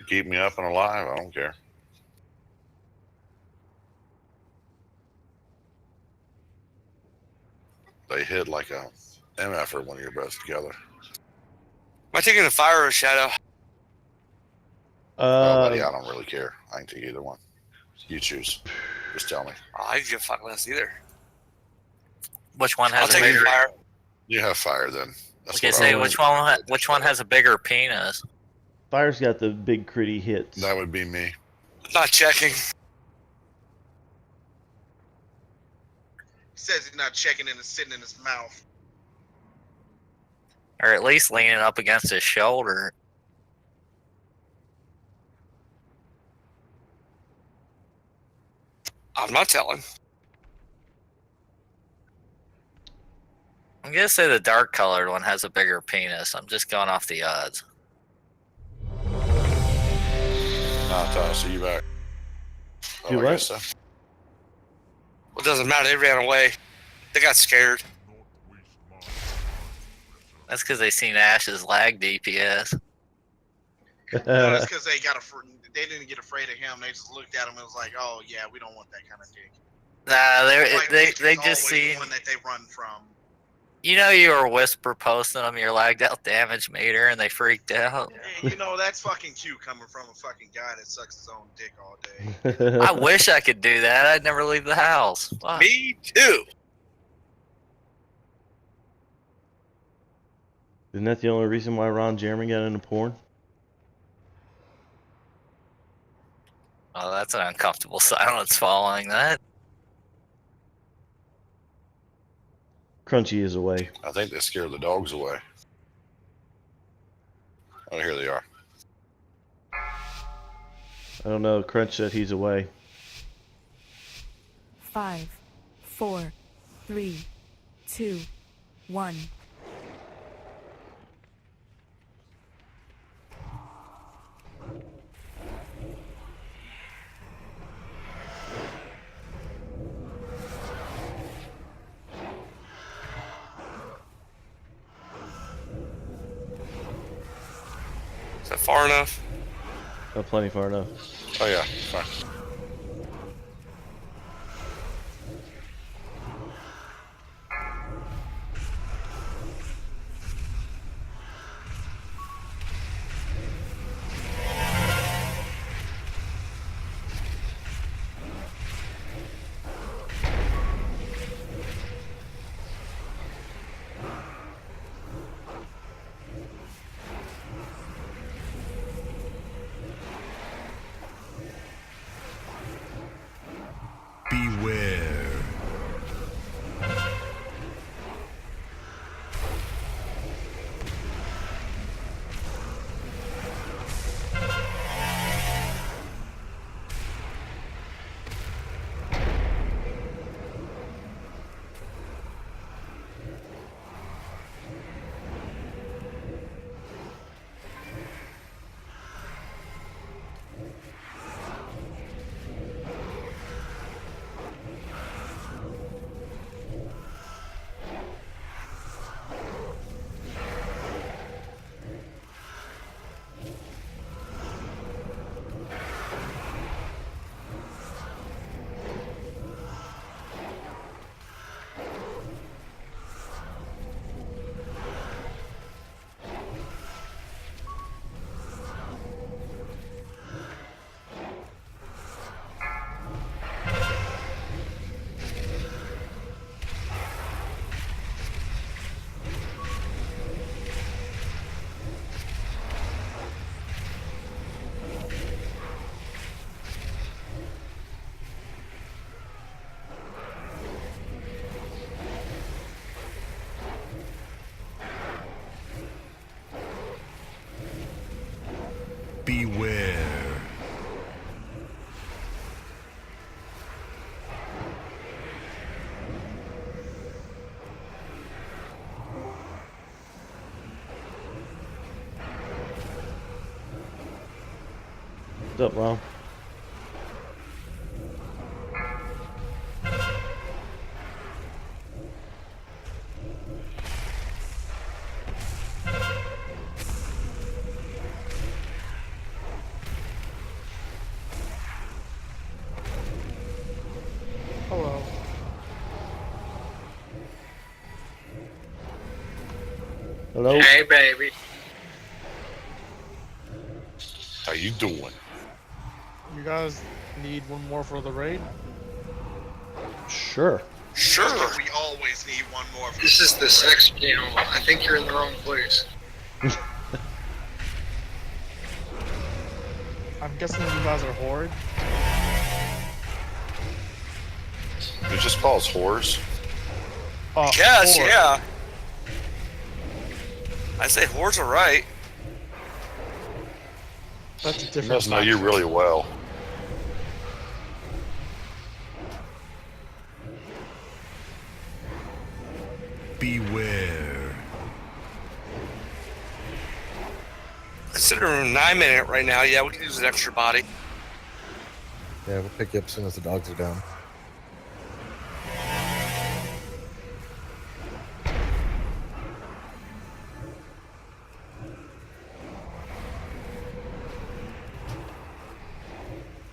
keep me up and alive. I don't care. They hit like a MFer when you're both together. Am I taking a fire or a shadow? Well, buddy, I don't really care. I can take either one. You choose. Just tell me. Oh, I give a fuck less either. Which one I'll has a take bigger? fire. You have fire then. That's what say which one has a bigger penis? Fire's got the big critty hits. That would be me. Not checking. He says he's not checking and it's sitting in his mouth. Or at least leaning up against his shoulder. I'm not telling. I'm gonna say the dark colored one has a bigger penis. I'm just going off the odds. I'll see you back. Do I what? guess so. Well, it doesn't matter. They ran away. They got scared. That's because they seen Ash's lag DPS. No, that's because they didn't get afraid of him. They just looked at him and was like, "Oh yeah, we don't want that kind of dick." Nah, Like, they Victor's just always see. the one that they run from. You know, you were whisper posting them your lagged out damage meter, and they freaked out. Hey, that's fucking cute coming from a fucking guy that sucks his own dick all day. I wish I could do that. I'd never leave the house. Fuck. Me too. Isn't that the only reason why Ron Jeremy got into porn? Oh, that's an uncomfortable silence following that. Crunchy is away. I think they scared the dogs away. Oh, here they are. I don't know. Crunch said he's away. 5, 4, 3, 2, 1. Is that far enough? Plenty far enough. Oh, yeah. Fine. Beware. Beware. What's up, Ron? Hello? Hey, baby. How you doing? You guys need one more for the raid? Sure. Sure. We always need one more. For This is the sex channel. I think you're in the wrong place. I'm guessing you guys are Horde. It just calls whores. Yes, Horde. yeah. I say whores are right. That's a He different must know you faction. really well. Beware. Considering 9-minute right now, yeah, we can use an extra body. Yeah, we'll pick you up as soon as the dogs are down.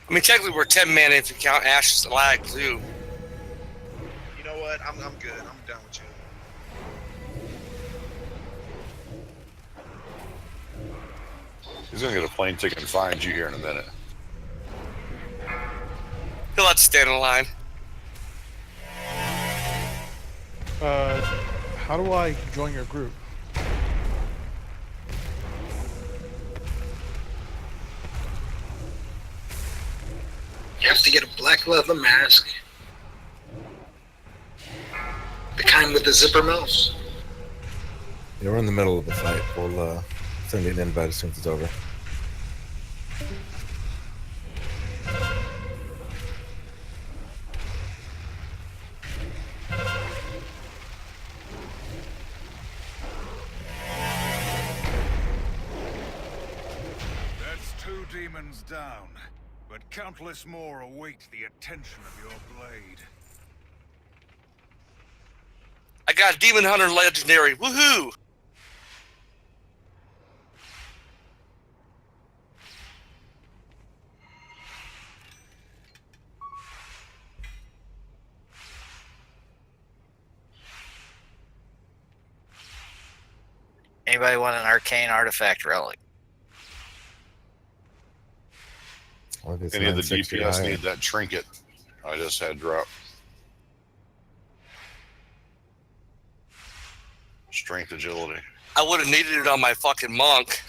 I mean, technically we're 10 man if you count Ash's lag too. You know what? I'm good. I'm done with you. He's gonna get a plane ticket and find you here in a minute. He'll have to stand in line. How do I join your group? You have to get a black leather mask. The kind with the zipper mouth. Yeah, we're in the middle of the fight. We'll send you an invite as soon as it's over. That's 2 demons down, but countless more await the attention of your blade. I got Demon Hunter Legendary. Woohoo! Anybody want an arcane artifact relic? Well, if it's Any of the 960 DPS high, need that trinket I just had drop. Strength, agility. I would have needed it on my fucking monk.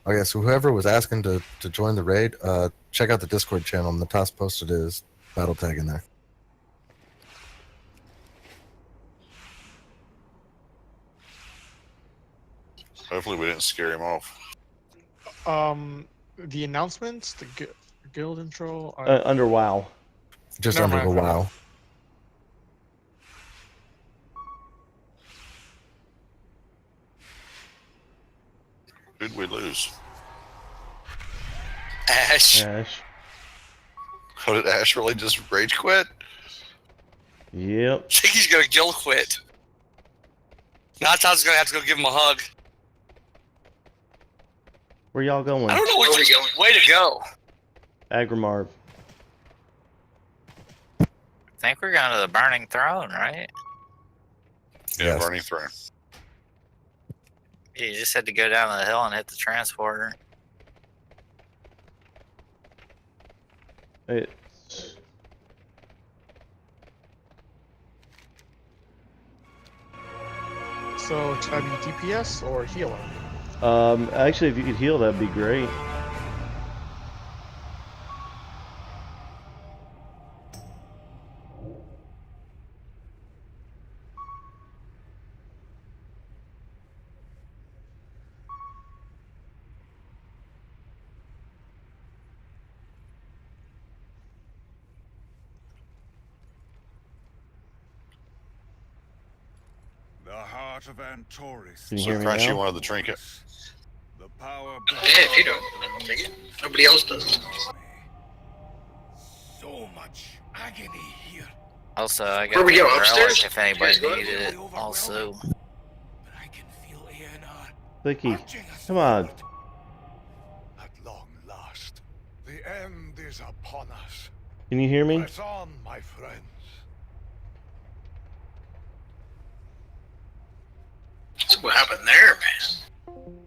Oh yeah, so whoever was asking to join the raid, check out the Discord channel. And the task posted is battle tag in there. Hopefully we didn't scare him off. The announcements, the guild intro. Under WoW. Just Never under the mind. WoW. Who'd we lose? Ash. Ash. Oh, did Ash really just rage quit? Yep. I think he's gonna guild quit. Natas's gonna have to go give him a hug. Where y'all going? I don't know Where which we going? way to go. Agrimarv. I think we're going to the Burning Throne, right? Yeah, Yes. Burning Throne. Yeah, you just had to go down the hill and hit the transporter. It's So should I be DPS or healer? actually, if you could heal, that'd be great. The heart of Antorus. Can you So hear me Crunchy now? wanted the trinket. The power Yeah, if you don't, I'll take it. Nobody else does. So much agony here. Also, I got Where we the go, relic upstairs? if anybody You guys go? needed it. Also, But I can feel Aenar Vicky, urging us come on. forward. At long last, the end is upon us. Can you hear me? Press on, my friends. So what happened there, man?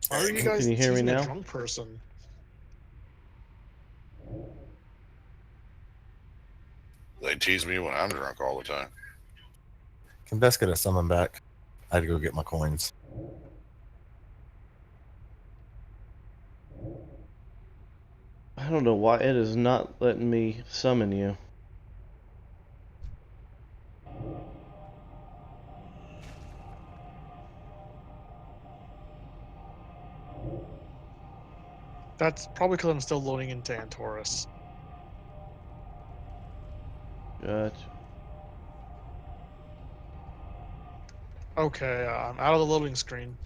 Why are you Can guys you hear me teasing a now? drunk person? They tease me when I'm drunk all the time. Can best get a summon back. I had to go get my coins. I don't know why it is not letting me summon you. That's probably because I'm still loading into Antorus. Gotcha. Okay, I'm out of the loading screen.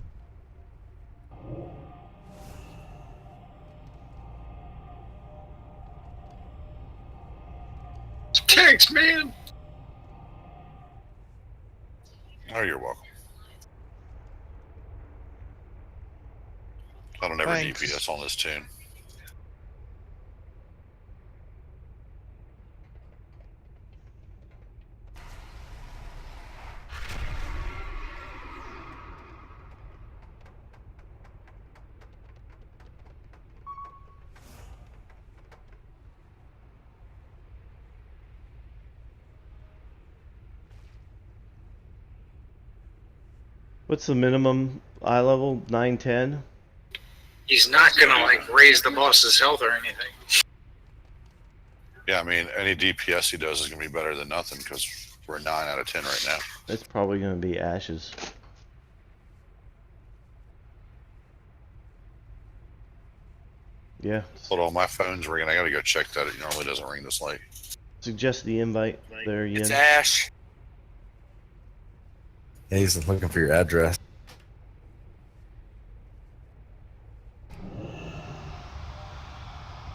Thanks, man. Oh, you're welcome. I don't ever Thanks. DPS on this tune. What's the minimum eye level? 910? He's not gonna like raise the boss's health or anything. Yeah, I mean, any DPS he does is going to be better than nothing because we're 9 out of 10 right now. It's probably going to be ashes. Yeah. Hold on, my phone's ringing. I got to go check that. It normally doesn't ring this late. Suggest the invite there, It's Yin. Ash. Yeah, he's looking for your address.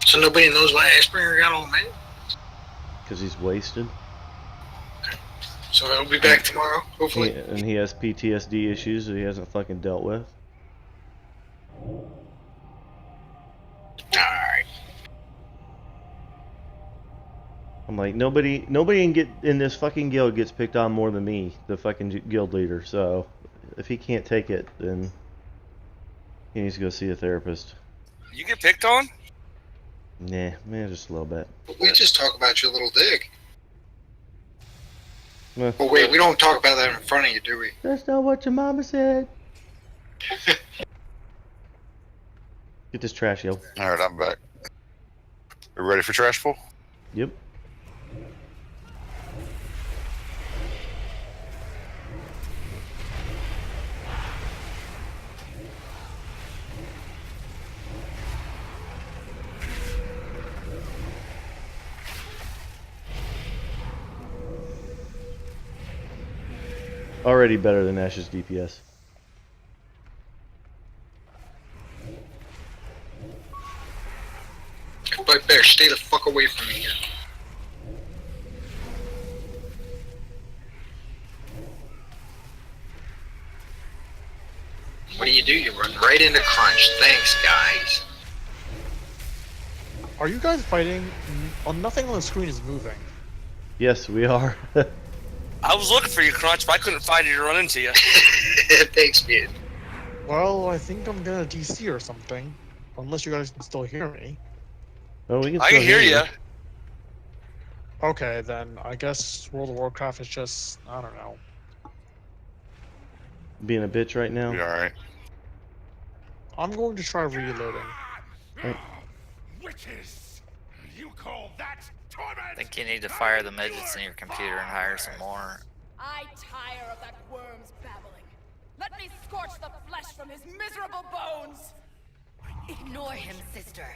So nobody knows why Ashbringer got all mad. Because he's wasted. So he'll be back tomorrow, hopefully. And he has PTSD issues that he hasn't fucking dealt with. Alright. I'm like, nobody in this fucking guild gets picked on more than me, the fucking guild leader. So if he can't take it, then he needs to go see a therapist. You get picked on? Nah, man, just a little bit. We just talk about your little dick. Well, Oh wait, we don't talk about that in front of you, do we? that's not what your mama said. Get this trash, yo. All right, I'm back. We ready for trash pull? Yep. Already better than Ash's DPS. But bear, stay the fuck away from me here. What do? You run right into Crunch. Thanks, guys. Are you guys fighting? Nothing on the screen is moving. Yes, we are. I was looking for you, Crunch, but I couldn't find you to run into you. Thanks, man. Well, I think I'm gonna DC or something. Unless you guys can still hear me. Oh, we can I still can hear you. Okay, then I guess World of Warcraft is just, I don't know. Being a bitch right now. Be all right. I'm going to try reloading. Right. Witches! You call that torment? I think you need to fire the midgets in your computer and hire some more. I tire of that worm's babbling. Let me scorch the flesh from his miserable bones! Ignore him, sister.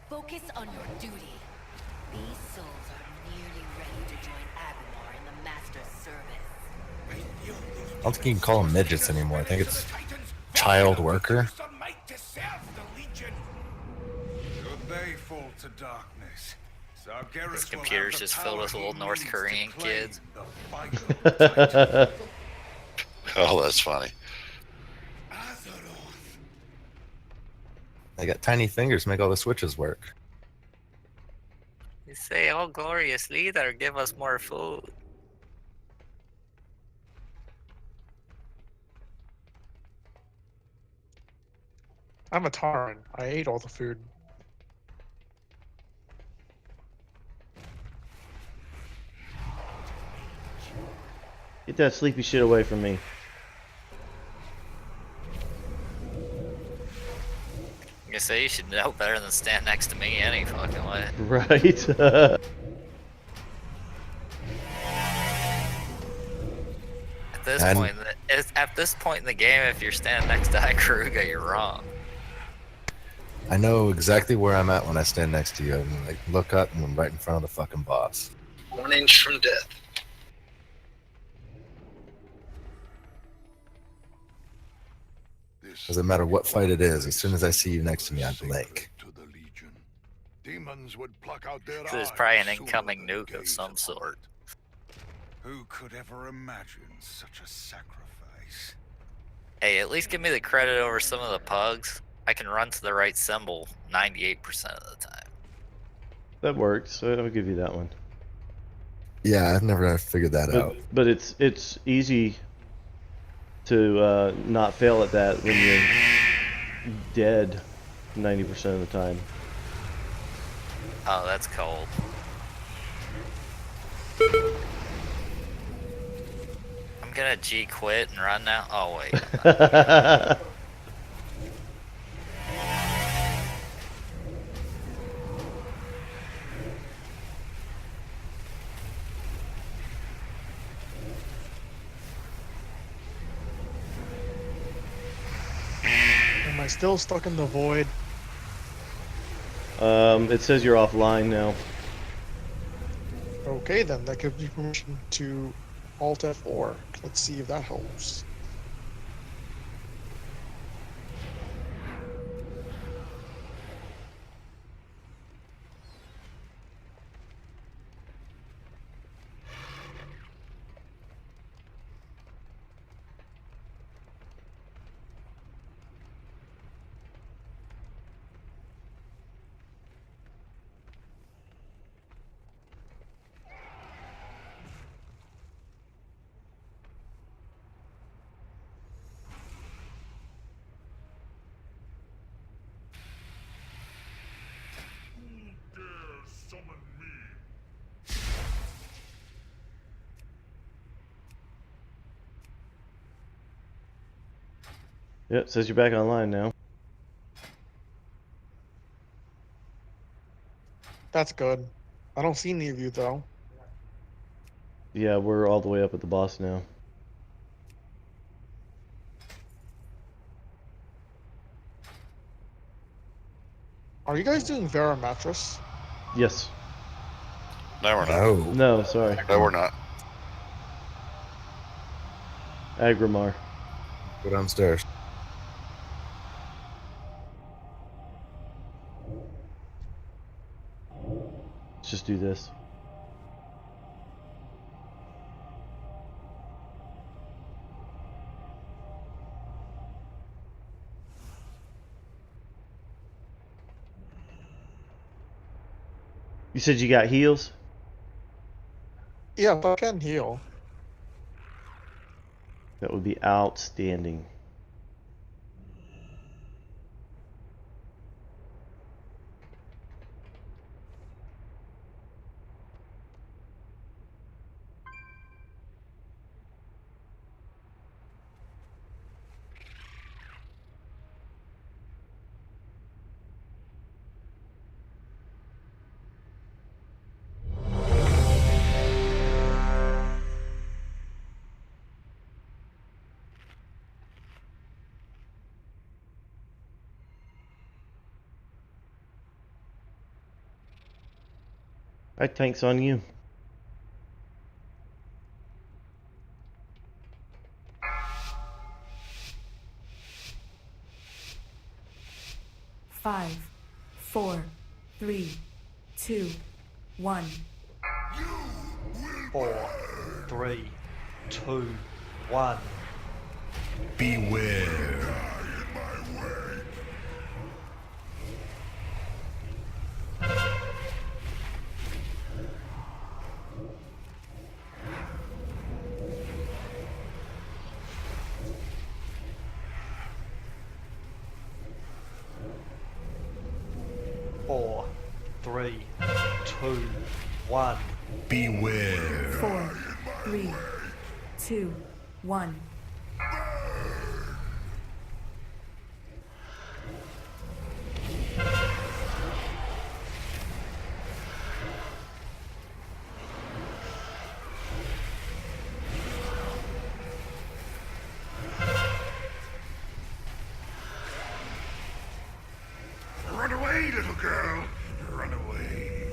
Focus on your duty. These souls are nearly ready to join Agumar in the Master's service. I don't think you can call them midgets anymore. I think it's child worker. Should they fall to darkness, Sargeras This will computer's have the just filled power with he little North needs to Korean claim kids. the final title. Oh, that's funny. They got tiny fingers to make all the switches work. You say, "Oh, glorious leader, give us more food." I'm a Taran. I ate all the food. Get that sleepy shit away from me. I say you should know better than stand next to me any fucking way. Right. At this And- point, at this point in the game, if you're standing next to Ikaruga, you're wrong. I know exactly where I'm at when I stand next to you. And like, look up and I'm right in front of the fucking boss. 1 inch from death. Doesn't matter what fight it is. As soon as I see you next to me, I blink. To the Legion. Demons would pluck out their So there's eyes probably an sooner incoming than nuke of gaze some upon sort. it. Who could ever imagine such a sacrifice? Hey, at least give me the credit over some of the pugs. I can run to the right symbol 98% of the time. That works. So I'll give you that one. Yeah, I've never figured that out. But it's easy to not fail at that when you're dead 90% of the time. Oh, that's cold. I'm gonna G quit and run now. Oh wait. Am I still stuck in the void? It says you're offline now. Okay, then that gives me permission to Alt F4. Let's see if that helps. Yep, it says you're back online now. That's good. I don't see any of you though. Yeah, we're all the way up at the boss now. Are you guys doing Vera Mattress? Yes. No, we're not. No. No, sorry. No, we're not. Agrimar. Go downstairs. Let's just do this. You said you got heals? Yeah, but I can heal. That would be outstanding. Alright, tanks on you. Five, 4, 3, 2, 1. 4, 3, 2, 1. Beware. 4, 3, 2, 1. Beware. 4, 3, 2, 1. Run away, little girl. Run away.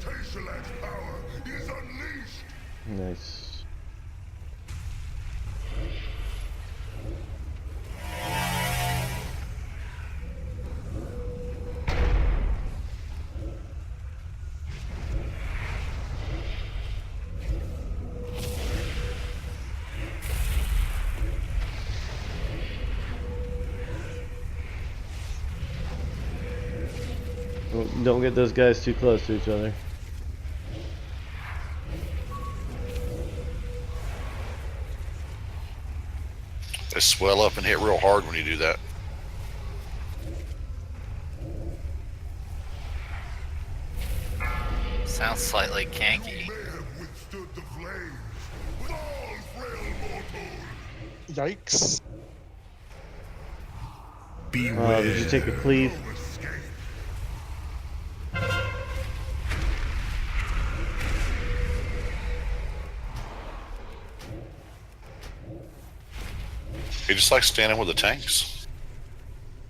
Tesselac's power is unleashed. Nice. Don't get those guys too close to each other. They swell up and hit real hard when you do that. Sounds slightly kanky. Yikes. Did you take a cleave? He just likes standing with the tanks.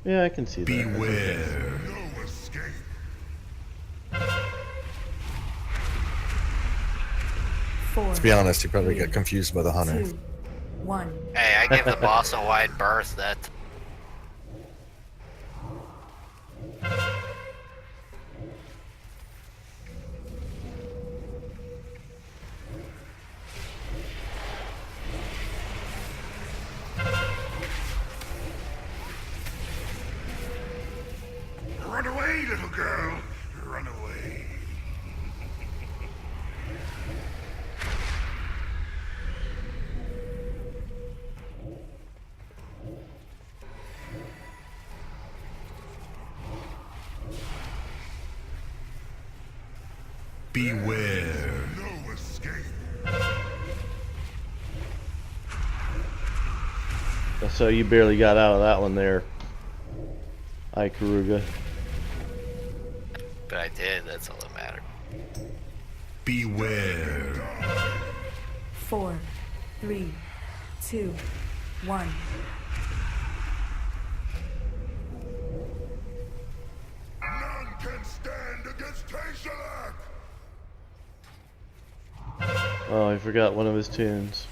Yeah, I can see that. Beware. To be honest, you probably get confused by the hunter. 2, 1. Hey, I give the boss a wide berth. That Run away, little girl. Run away. Beware. No escape. So you barely got out of that one there, Ikaruga. but I did. That's all that mattered. Beware. 4, 3, 2, 1. None can stand against Tesselak. Oh, I forgot one of his tunes.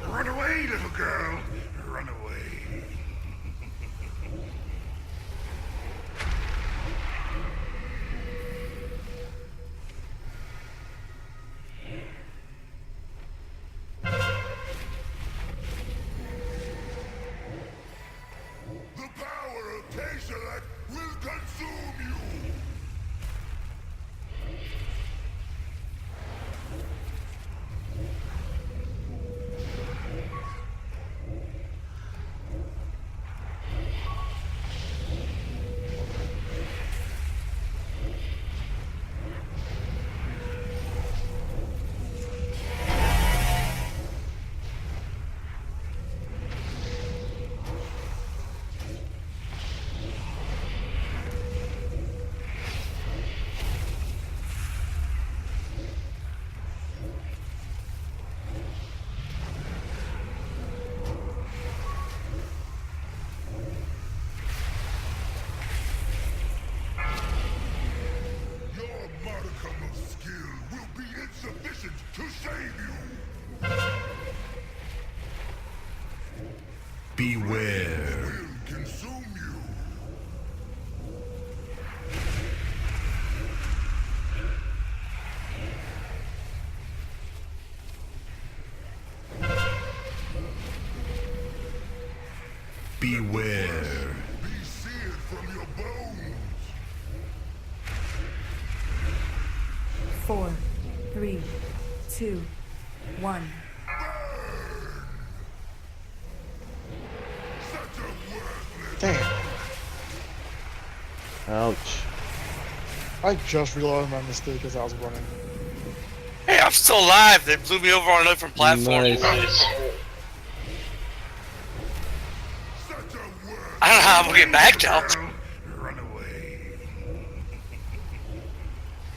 Run away, little girl. Run away. The power of Tesselak will consume you. Beware. Beware. Be seared from your bones. 4, 3, 2, 1. Damn. Ouch. I just realized my mistake as I was running. Hey, I'm still alive. They blew me over on a different platform. Nice. I don't know how I'm gonna get back though.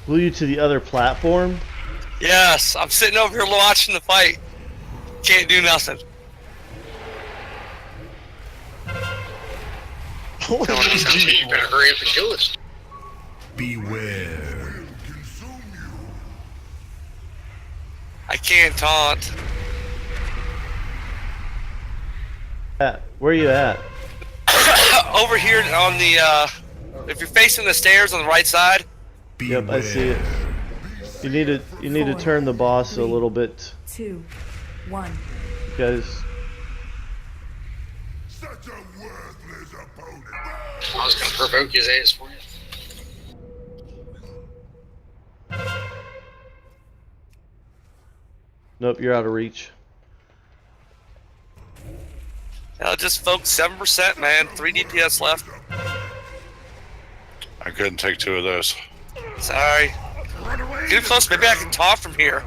Blew you to the other platform? Yes, I'm sitting over here watching the fight. Can't do nothing. You better hurry up and kill us. Beware. I can't taunt. Where are you at? Over here on the, if you're facing the stairs on the right side. Yep, I see it. You need to turn the boss a little bit. 2, 1. Guys. I was gonna provoke his ass for you. Nope, you're out of reach. Just focus 7%, man. 3 DPS left. I couldn't take 2 of those. Sorry. Get close. Maybe I can talk from here.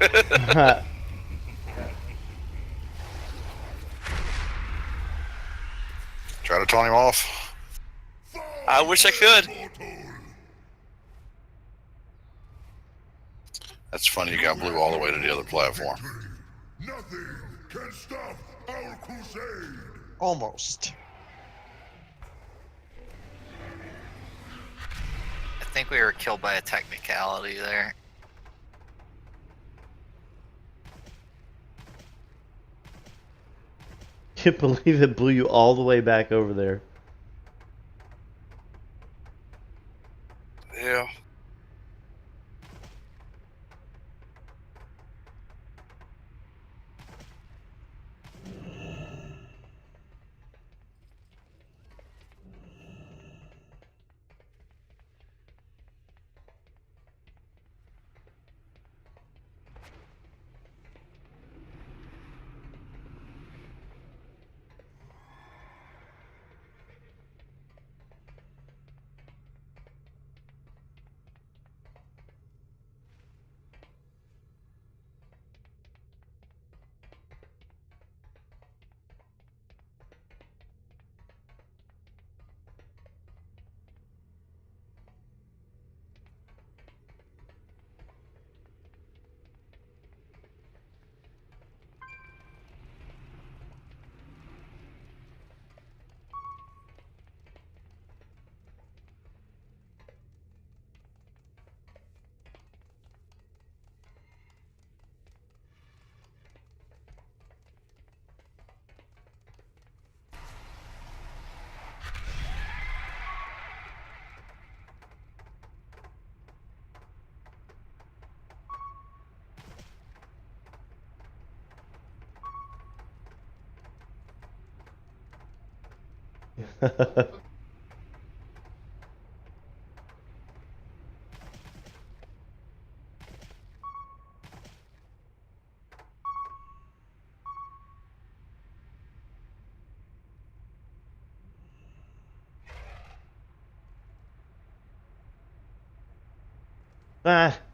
Try to taunt him off. I wish I could. That's funny. You got blue all the way to the other platform. Nothing can stop our crusade. Almost. I think we were killed by a technicality there. Can't believe it blew you all the way back over there. Yeah.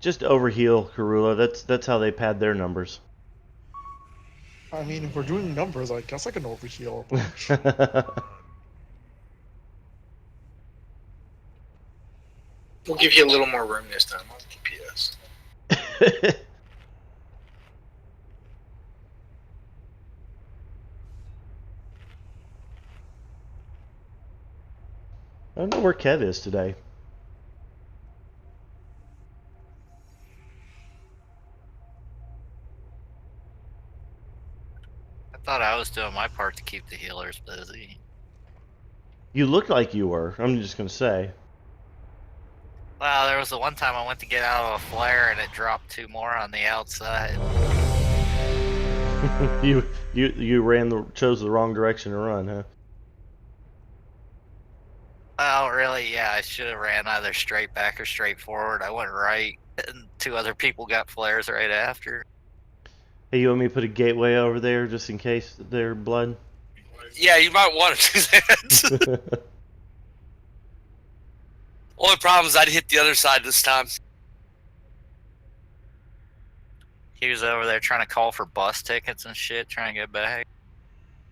Just overheal Karula. That's how they pad their numbers. I mean, if we're doing numbers, I guess I can overheal a bunch. We'll give you a little more room this time on DPS. I don't know where Kev is today. I thought I was just doing my part to keep the healers busy. You look like you were. I'm just gonna say. Well, there was the one time I went to get out of a flare and it dropped 2 more on the outside. you chose the wrong direction to run, huh? Oh, really? Yeah, I should have ran either straight back or straight forward. I went right, and 2 other people got flares right after. Hey, you want me to put a gateway over there just in case they're blood? Yeah, you might want to do that. Only problem is I'd hit the other side this time. He was over there trying to call for bus tickets and shit, trying to get back.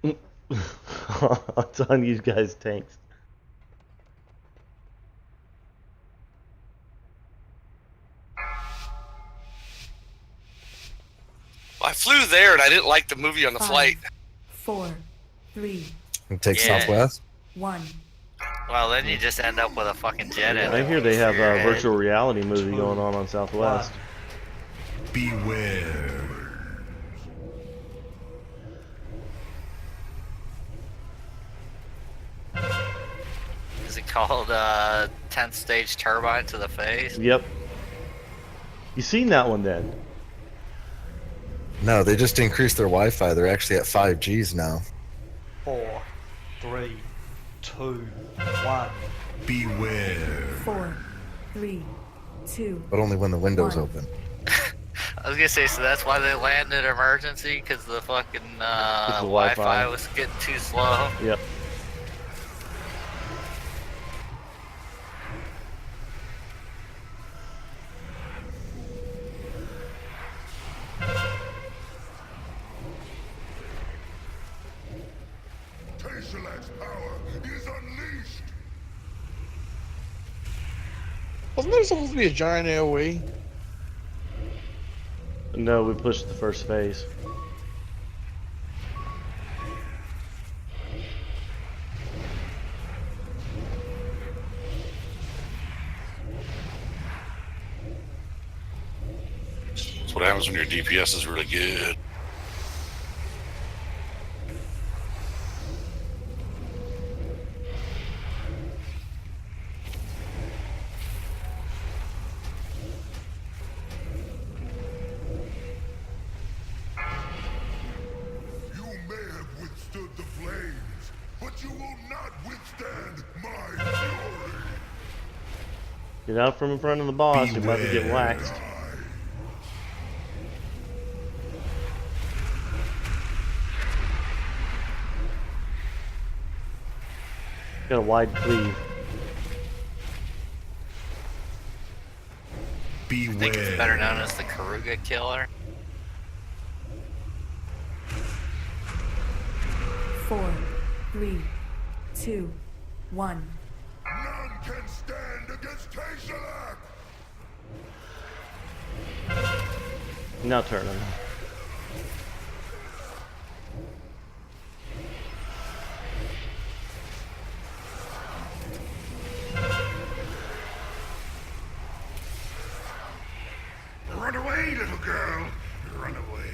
It's on you guys' tanks. I flew there and I didn't like the movie on the 5, flight. 4, 3, And take Yeah. Southwest. 1. Well, then you just end up with a fucking jet in I hear they have your a head. virtual reality movie going on Southwest. Beware. Is it called 10th stage turbine to the face? Yep. You seen that one then? No, they just increased their Wi-Fi. They're actually at 5Gs now. 4, 3, 2, 1. Beware. 4, 3, 2. But only when the window's 1. open. I was gonna say, so that's why they landed emergency, because the fucking the Wi-Fi Wi-Fi. was getting too slow. Yep. Tayshilak's power is unleashed. Wasn't there supposed to be a giant AoE? No, we pushed the first phase. That's what happens when your DPS is really good. You may have withstood the flames, but you will not withstand my fury. Get out from in front of the boss. You're about to get waxed. Got a wide cleave. I think it's better known as the Karuga Killer. 4, 3, 2, 1. None can stand against Tayshilak. Now turn him. Run away, little girl. Run away.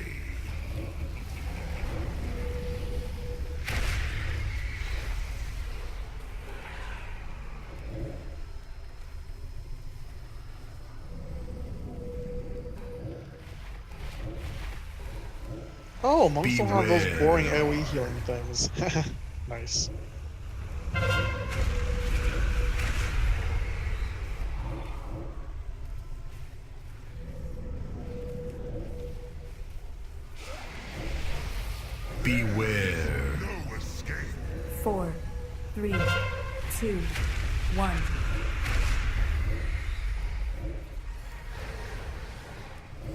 Oh, monks don't have those boring AoE healing things. Nice. Beware. No escape. 4, 3, 2, 1.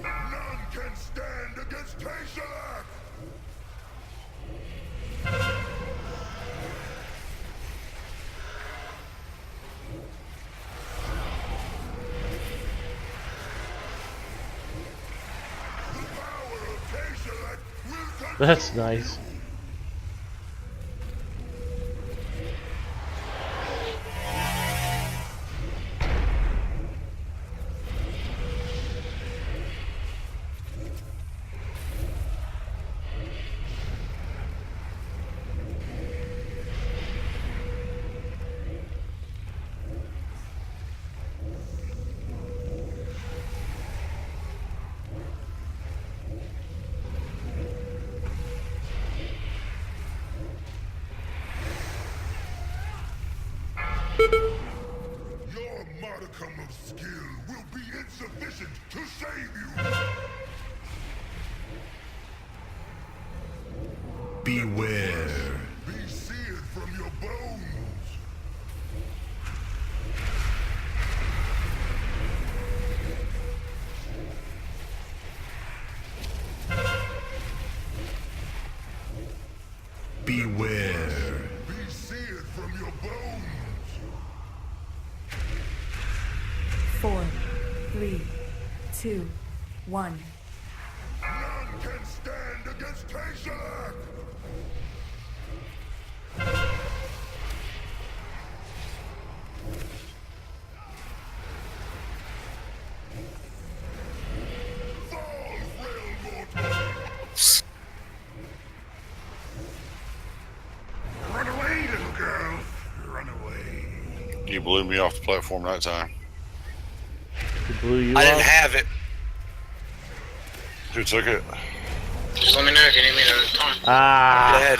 None can stand against Tayshilak. That's nice. Your modicum of skill will be insufficient to save you. Beware. Be seared from your bones. Beware. Be seared from your bones. 4, 3, 2, 1. None can stand against Tazalak! Run away, little girl. Run away. You blew me off the platform that time. It blew you I off? didn't have it. Who took it? Just let me know if you need me to time. Ah! Dead.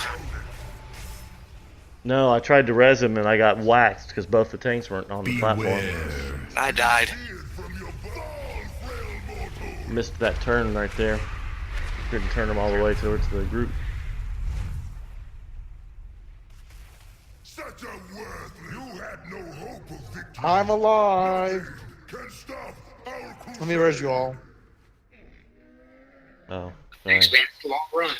No, I tried to res him and I got waxed because both the tanks weren't on the platform. I died. Missed that turn right there. Couldn't turn them all the way towards the group. Such a worthless. You had no hope of victory. I'm alive. Can stop our Let me res you all. Oh, sorry. Thanks, man. Long run.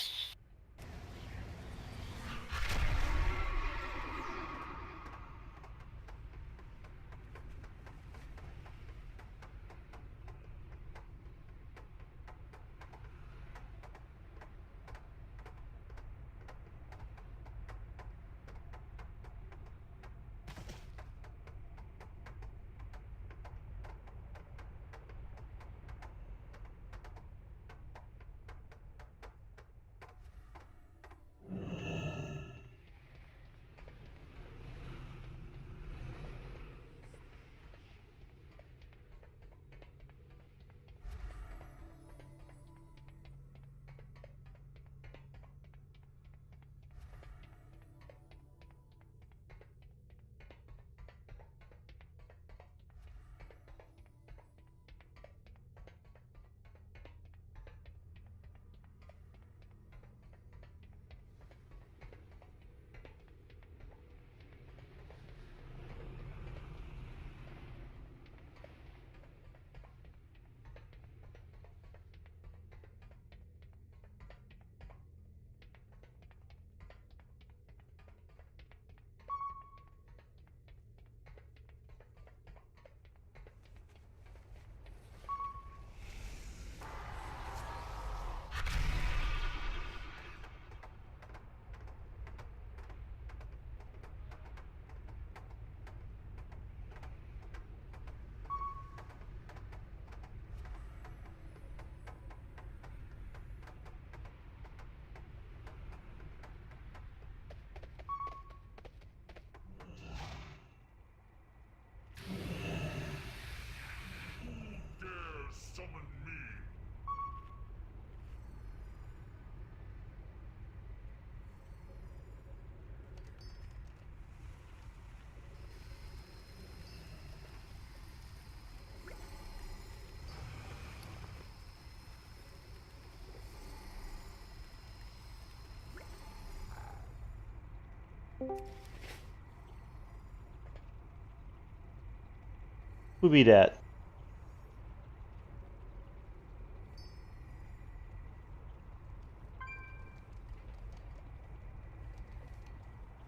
Who be that?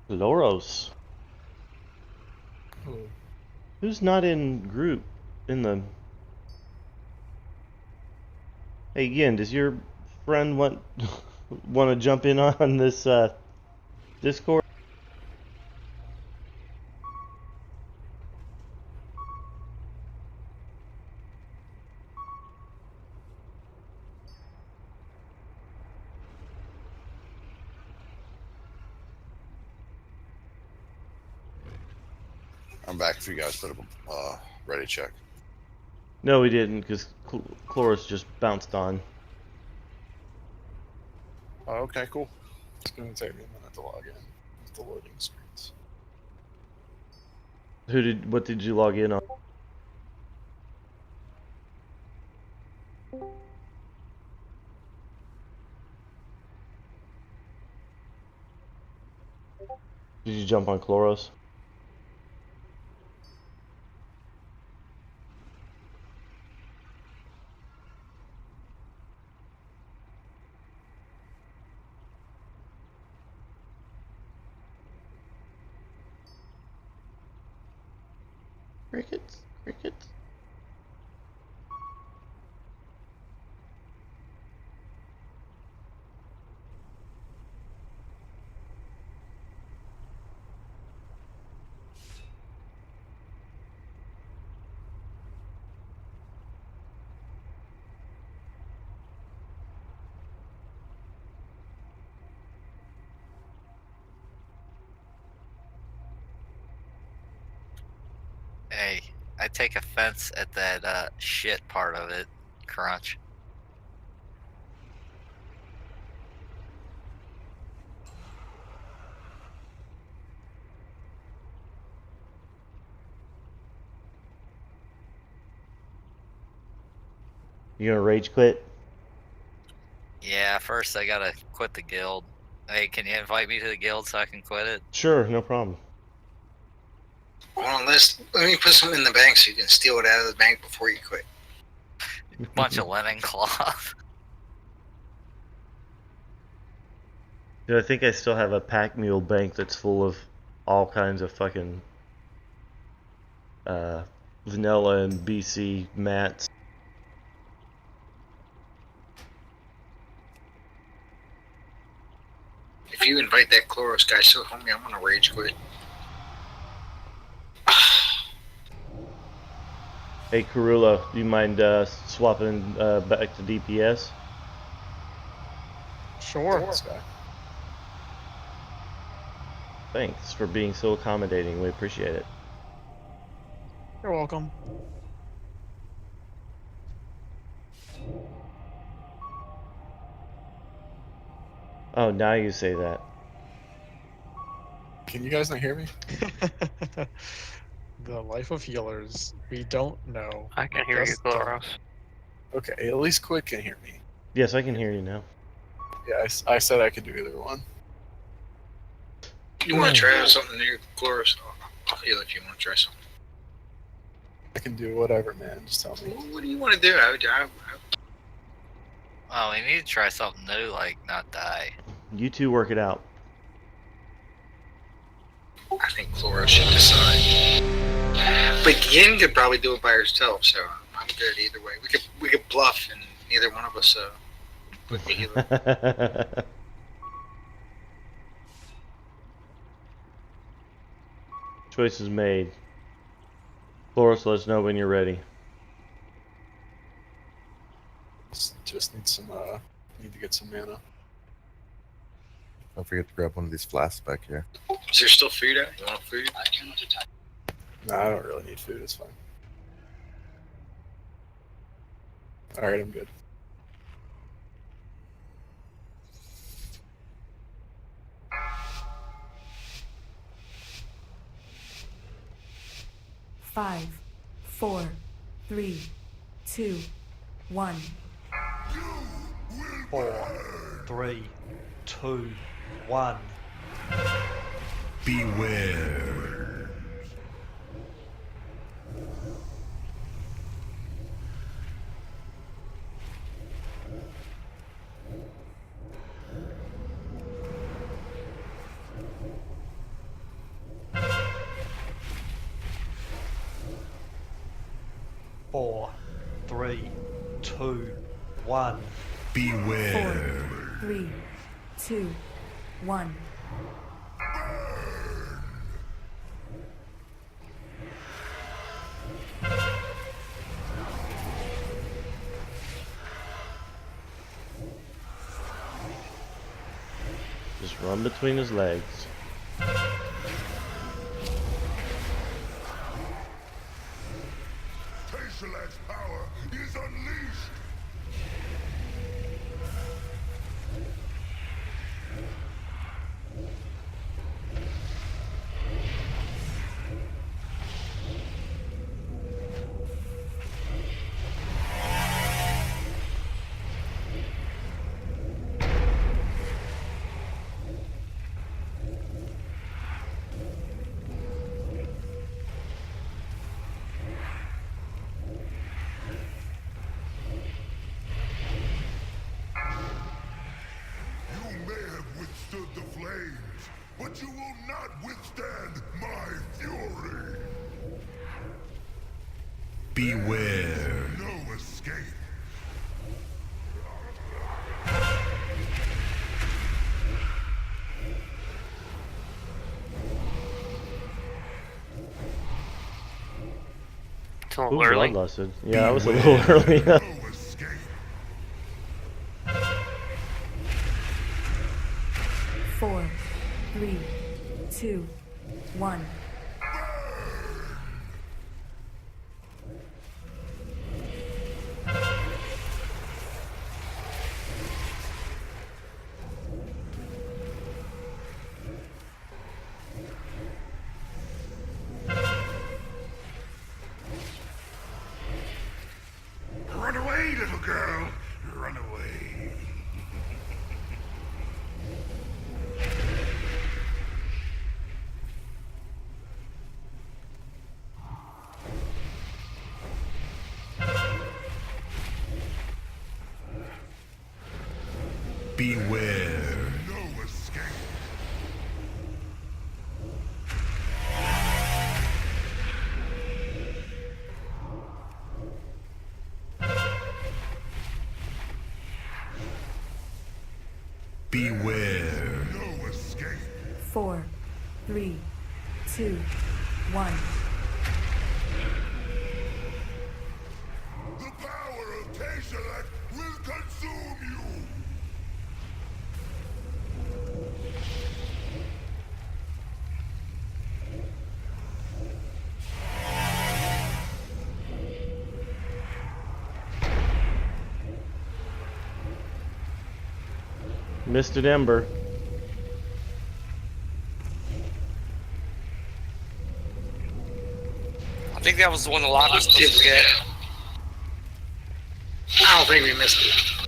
Loros. Who's not in group in the... Hey, again, does your friend want to jump in on this Discord? I'm back if you guys put a ready check. No, we didn't, because Cloris just bounced on. Oh, okay, cool. It's going to take me a minute to log in with the loading screens. What did you log in on? Did you jump on Chloros? Crickets, crickets. Hey, I take offense at that shit part of it, Crunch. You gonna rage quit? Yeah, first I gotta quit the guild. Hey, can you invite me to the guild so I can quit it? Sure, no problem. Well, let me put some in the bank so you can steal it out of the bank before you quit. Bunch of linen cloth. Dude, I think I still have a pack mule bank that's full of all kinds of fucking vanilla and BC mats. If you invite that Chloros guy so homie, I'm gonna rage quit. Hey Karula, do you mind swapping back to DPS? Sure. Thanks for being so accommodating. We appreciate it. You're welcome. Oh, now you say that. Can you guys not hear me? The life of healers. We don't know. I can hear you, Just don't. Chloros. Okay, at least Quick can hear me. Yes, I can hear you now. Yeah, I said I could do either one. You want to try out something new, Chloros? I'll heal if you want to try something. I can do whatever, man. Just tell me. What do you want to do? Oh, we need to try something new, like not die. You two work it out. I think Chloros should decide. But Yin could probably do it by herself, so I'm good either way. We could bluff, and neither one of us would be healer. Choice is made. Chloros, let us know when you're ready. Just need some. Need to get some mana. Don't forget to grab one of these flasks back here. Is there still food out? You want food? No, I don't really need food. It's fine. All right, I'm good. Five, 4, 3, 2, 1. 4, 3, 2, 1. Beware. Four, 3, 2, 1. Beware. 4, 3, 2, 1. Just run between his legs. Tessellac's power is unleashed. but you will not withstand my fury. Beware. No escape. It's a little Ooh, early. bloodlusted. Yeah, I was a little early. Four, three, two, one. Run away, little girl. Run away. Beware. No escape. Beware. No escape. Four, three, two, one. The power of Tayshilek will consume you. Missed an ember. I think that was the one the lock was supposed to get. I don't think we missed it.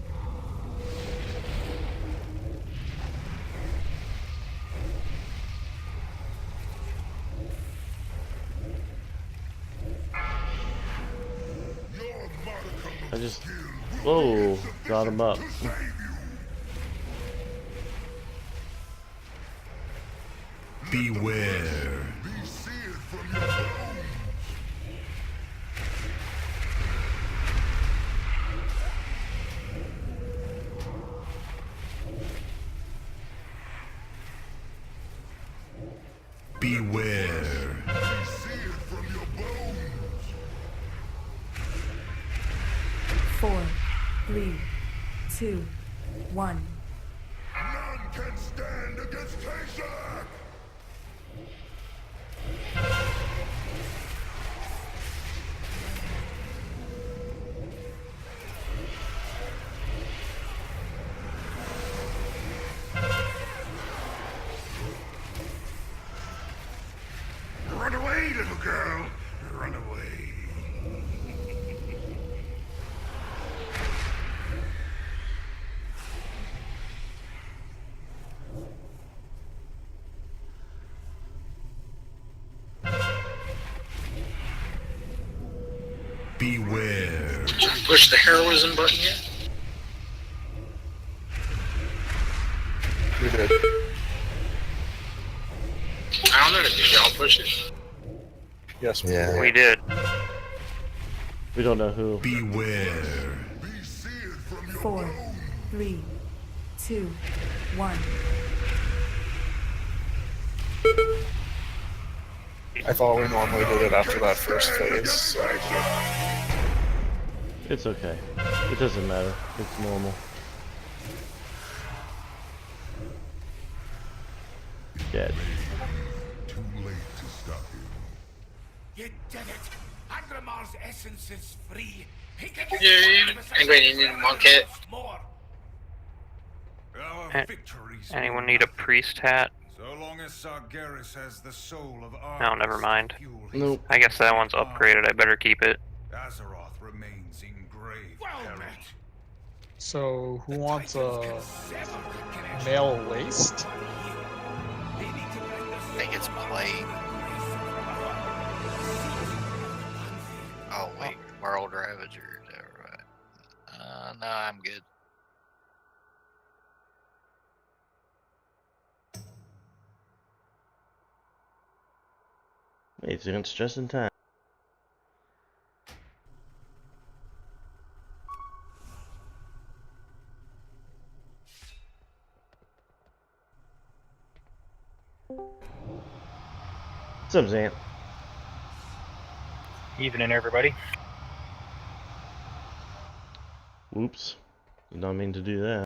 I just, whoa, got him up. Beware. Beware. Four, three, two, one. None can stand against Tayshilek. Run away, little girl. Run away. Beware. Did you push the heroism button yet? We did. I don't know. Did y'all push it? Yes, we Yeah. did. We did. We don't know who. Beware. Four, three, two, one. I thought we normally did it after that first phase. So It's okay. It doesn't matter. It's normal. Dead. Too late to stop him. You did it! Agramar's essence is free. He can Yeah. Anybody need a monk hit? more. Our Eh, victories. Anyone need a priest hat? So long as Sargeras has the soul of No, never mind. Nope. I guess that one's upgraded. I better keep it. Azeroth remains in grave peril. So, who wants a male waist? I think it's plain. Oh wait, World Ravager. Never mind. No, I'm good. It's just in time. What's up, Zant? Evening, everybody. Whoops. Did not mean to do that.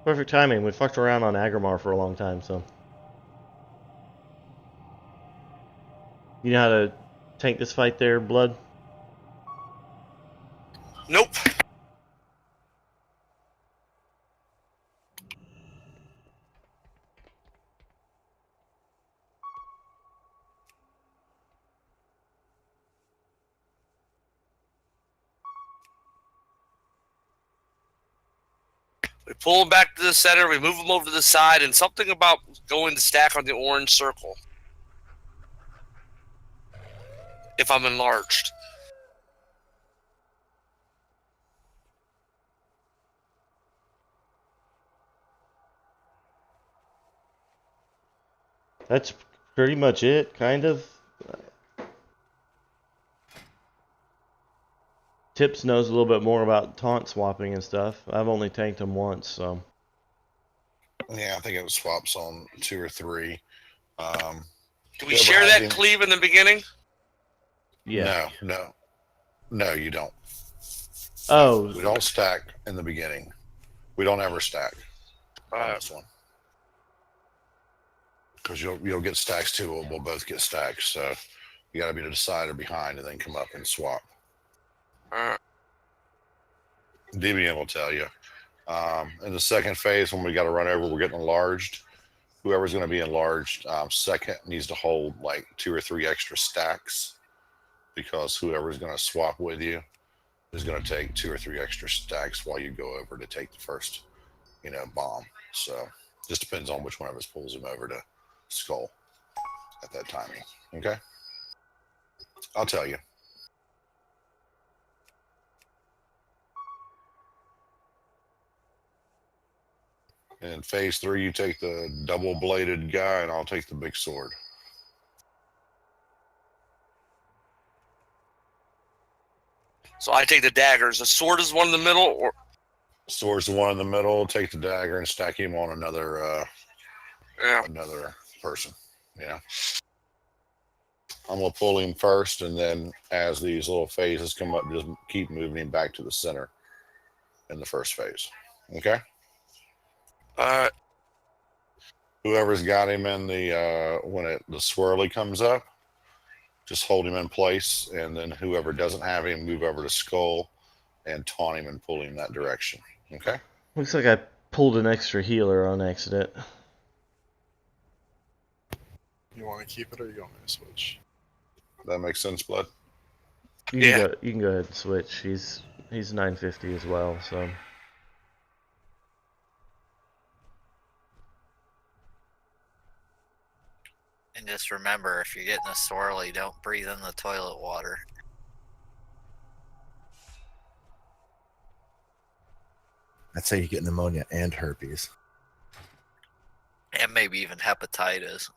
Perfect timing. We fucked around on Agrimar for a long time, so. You know how to tank this fight there, Blood? Nope. We pull them back to the center, we move them over to the side, and something about going to stack on the orange circle. If I'm enlarged. That's pretty much it, kind of. Tips knows a little bit more about taunt swapping and stuff. I've only tanked him once, so. Yeah, I think it swaps on 2 or 3. Do we share that cleave in the beginning? Yeah. No, you don't. Oh. We don't stack in the beginning. We don't ever stack on this one. Because you'll get stacks too. We'll both get stacks. So you got to be to the side or behind and then come up and swap. DBN will tell you. In the second phase, when we got to run over, we're getting enlarged. Whoever's going to be enlarged second needs to hold like 2 or 3 extra stacks, because whoever's going to swap with you is going to take 2 or 3 extra stacks while you go over to take the first, bomb. So just depends on which one of us pulls him over to skull at that timing. Okay, I'll tell you. In phase 3, you take the double-bladed guy, and I'll take the big sword. So I take the daggers. The sword is one in the middle, or sword's the one in the middle. Take the dagger and stack him on another another person. I'm gonna pull him first, and then as these little phases come up, just keep moving him back to the center in the first phase. Okay. Whoever's got him in the when the swirly comes up, just hold him in place, and then whoever doesn't have him, move over to skull and taunt him and pull him that direction. Okay. Looks like I pulled an extra healer on accident. You want to keep it, or you want me to switch? That makes sense, Blood. You can go ahead and switch. He's 950 as well, so. And just remember, if you're getting a swirly, don't breathe in the toilet water. I'd say you get pneumonia and herpes. And maybe even hepatitis.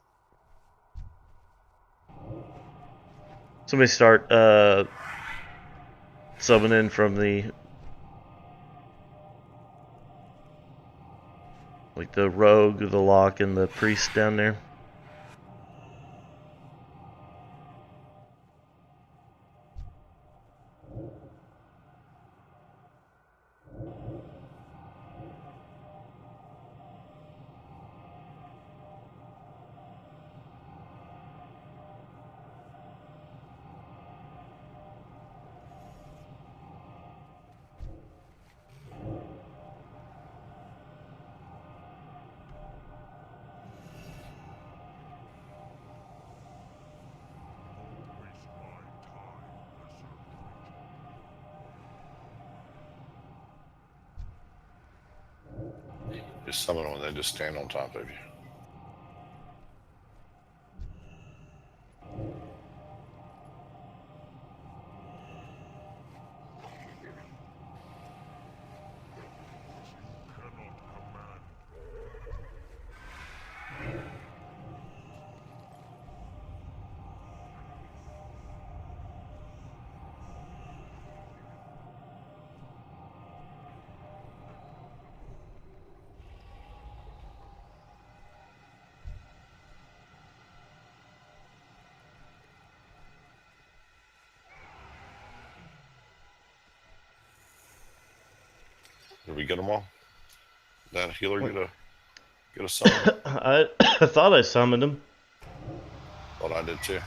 Somebody start summoning from the rogue, the lock, and the priest down there. Just summon them and then just stand on top of you. Did we get them all? That healer get a summon? I thought I summoned him. Thought I did too.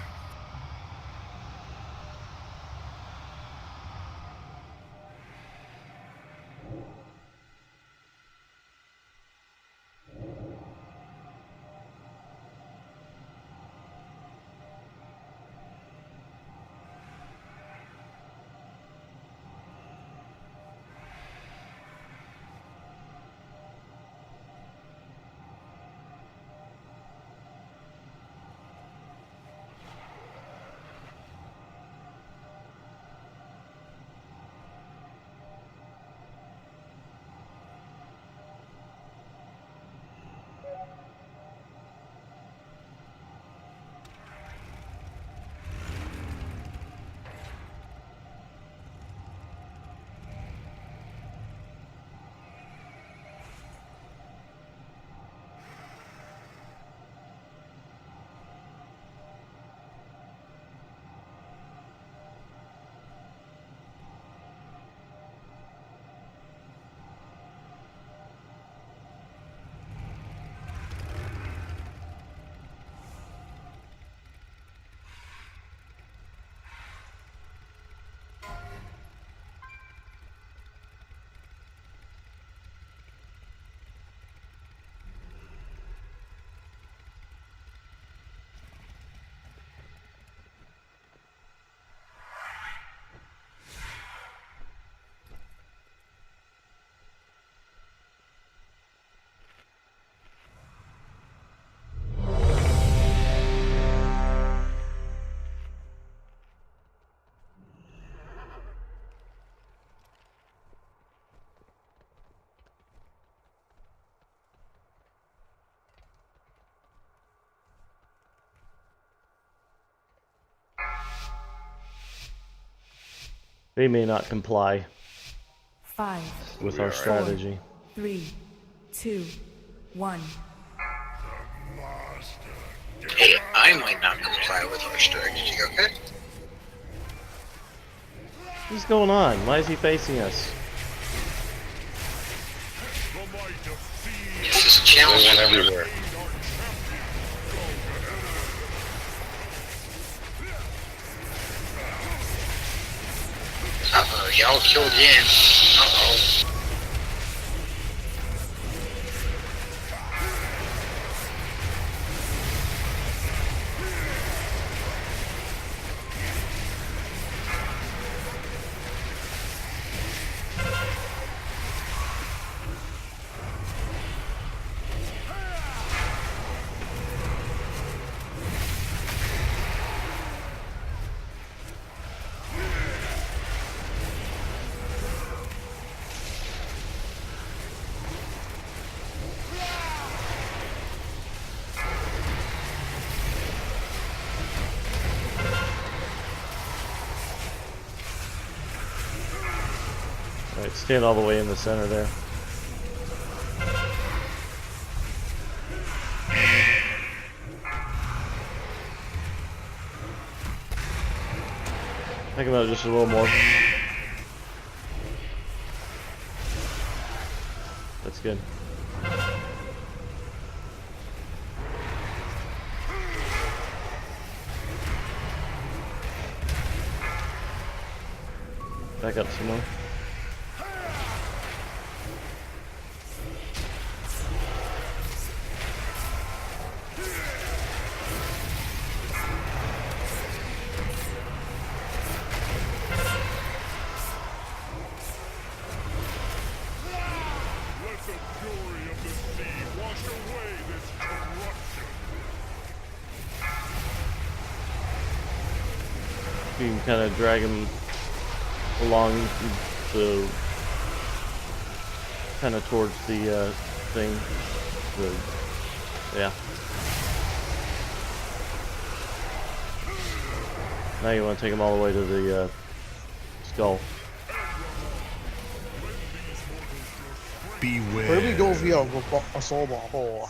They may not comply 5, with our strategy. 3, 2, 1. Hey, I might not comply with our strategy, okay? What's going on? Why is he facing us? This is challenging everywhere. Uh-oh, y'all killed Yin. Uh-oh. Alright, stand all the way in the center there. Think about it just a little more. That's good. Back up some more. You can kind of drag him along the kind of towards the thing. Yeah. Now you want to take him all the way to the skull. Beware. Where do we go via a soul ball hole?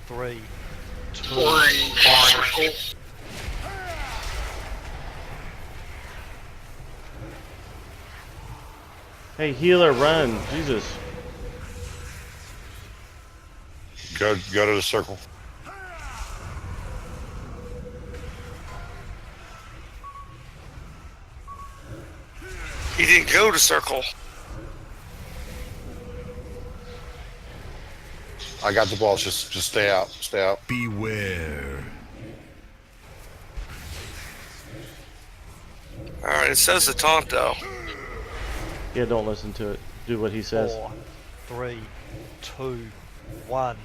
3, 2, 1. Hey, healer, run! Jesus. Go to the circle. He didn't go to circle. I got the balls. Just stay out. Stay out. Beware. All right, it says the taunt though. Yeah, don't listen to it. Do what he says. 4, 3, 2, 1.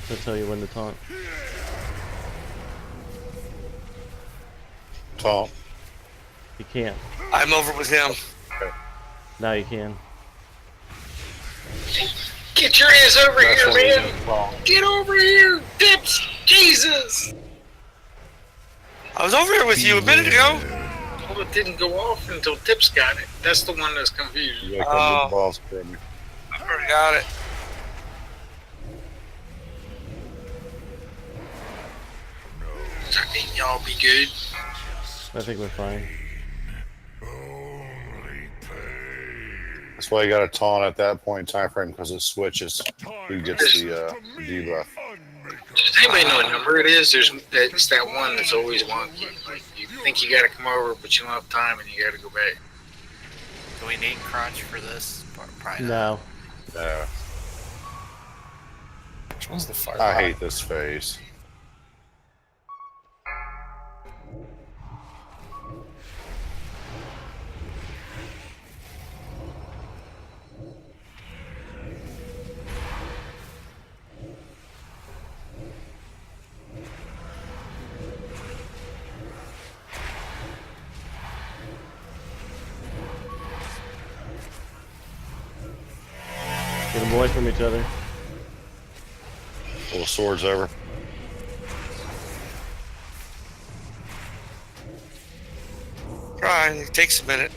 He'll tell you when to taunt. Taunt. You can't. I'm over with him. Now you can. Get your ass over That's here, what we man! do. Get over here, Dips! Jesus! I was over here with you a minute ago. Well, it didn't go off until Dips got it. That's the one that's confused. You gotta come get the balls from me. I already got it. I think y'all be good. I think we're fine. That's why you got to taunt at that point in time frame because it switches. Who gets the debuff? Does anybody know what number it is? It's that one that's always wonky. Like, you think you gotta come over, but you don't have time and you gotta go back. Do we need crunch for this? Probably No. No. Which one's the fire? I hate this phase. Get them away from each other. Pull the swords over. Try. It takes a minute.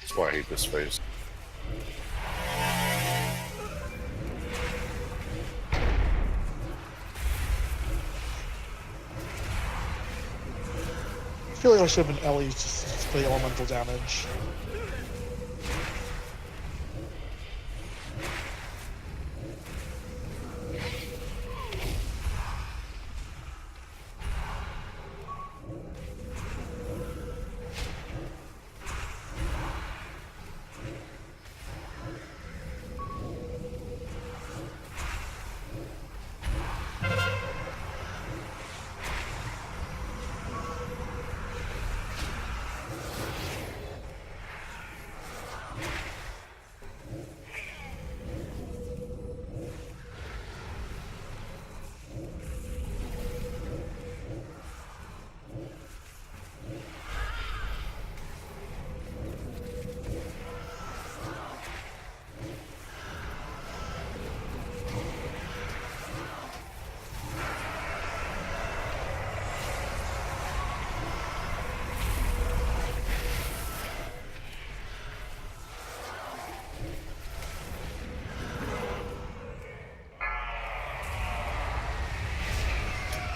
That's why I hate this phase. I feel like I should have been Ellie just for the elemental damage.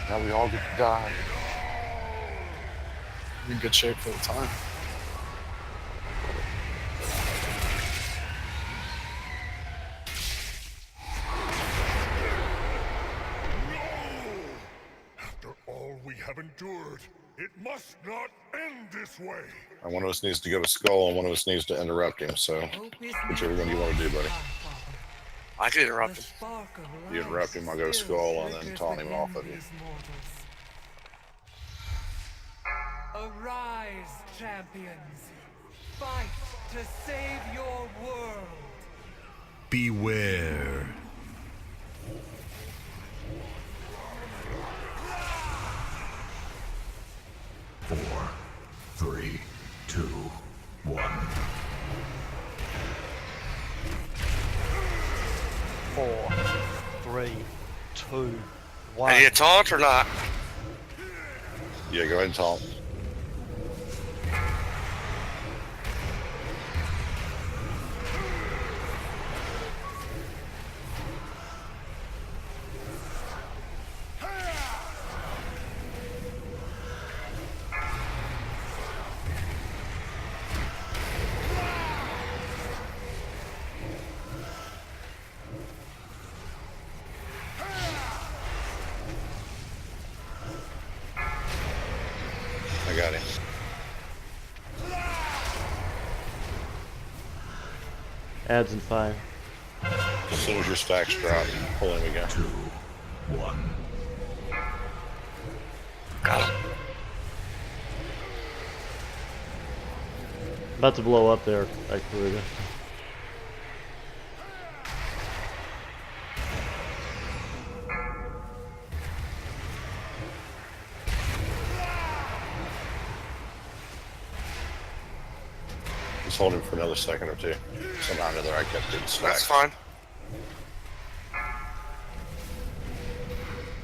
Now we all get to die. You're in good shape for the time. After all we have endured, it must not end this way. And one of us needs to go to Skull, and one of us needs to interrupt him. So, whichever one you want to do, buddy. I can interrupt him. You interrupt him, I'll go to Skull, and then taunt him off of you. Arise, champions. Fight to save your world. Beware. Four, three, two, one. 4, 3, 2, 1. Are you a taunt or not? Yeah, go ahead and taunt. Adds in 5. As soon as your stacks drop, pull him again. 2, 1. Got him. About to blow up there, Ikuruga. Just hold him for another second or two. Somehow or another I kept getting stacks. That's fine.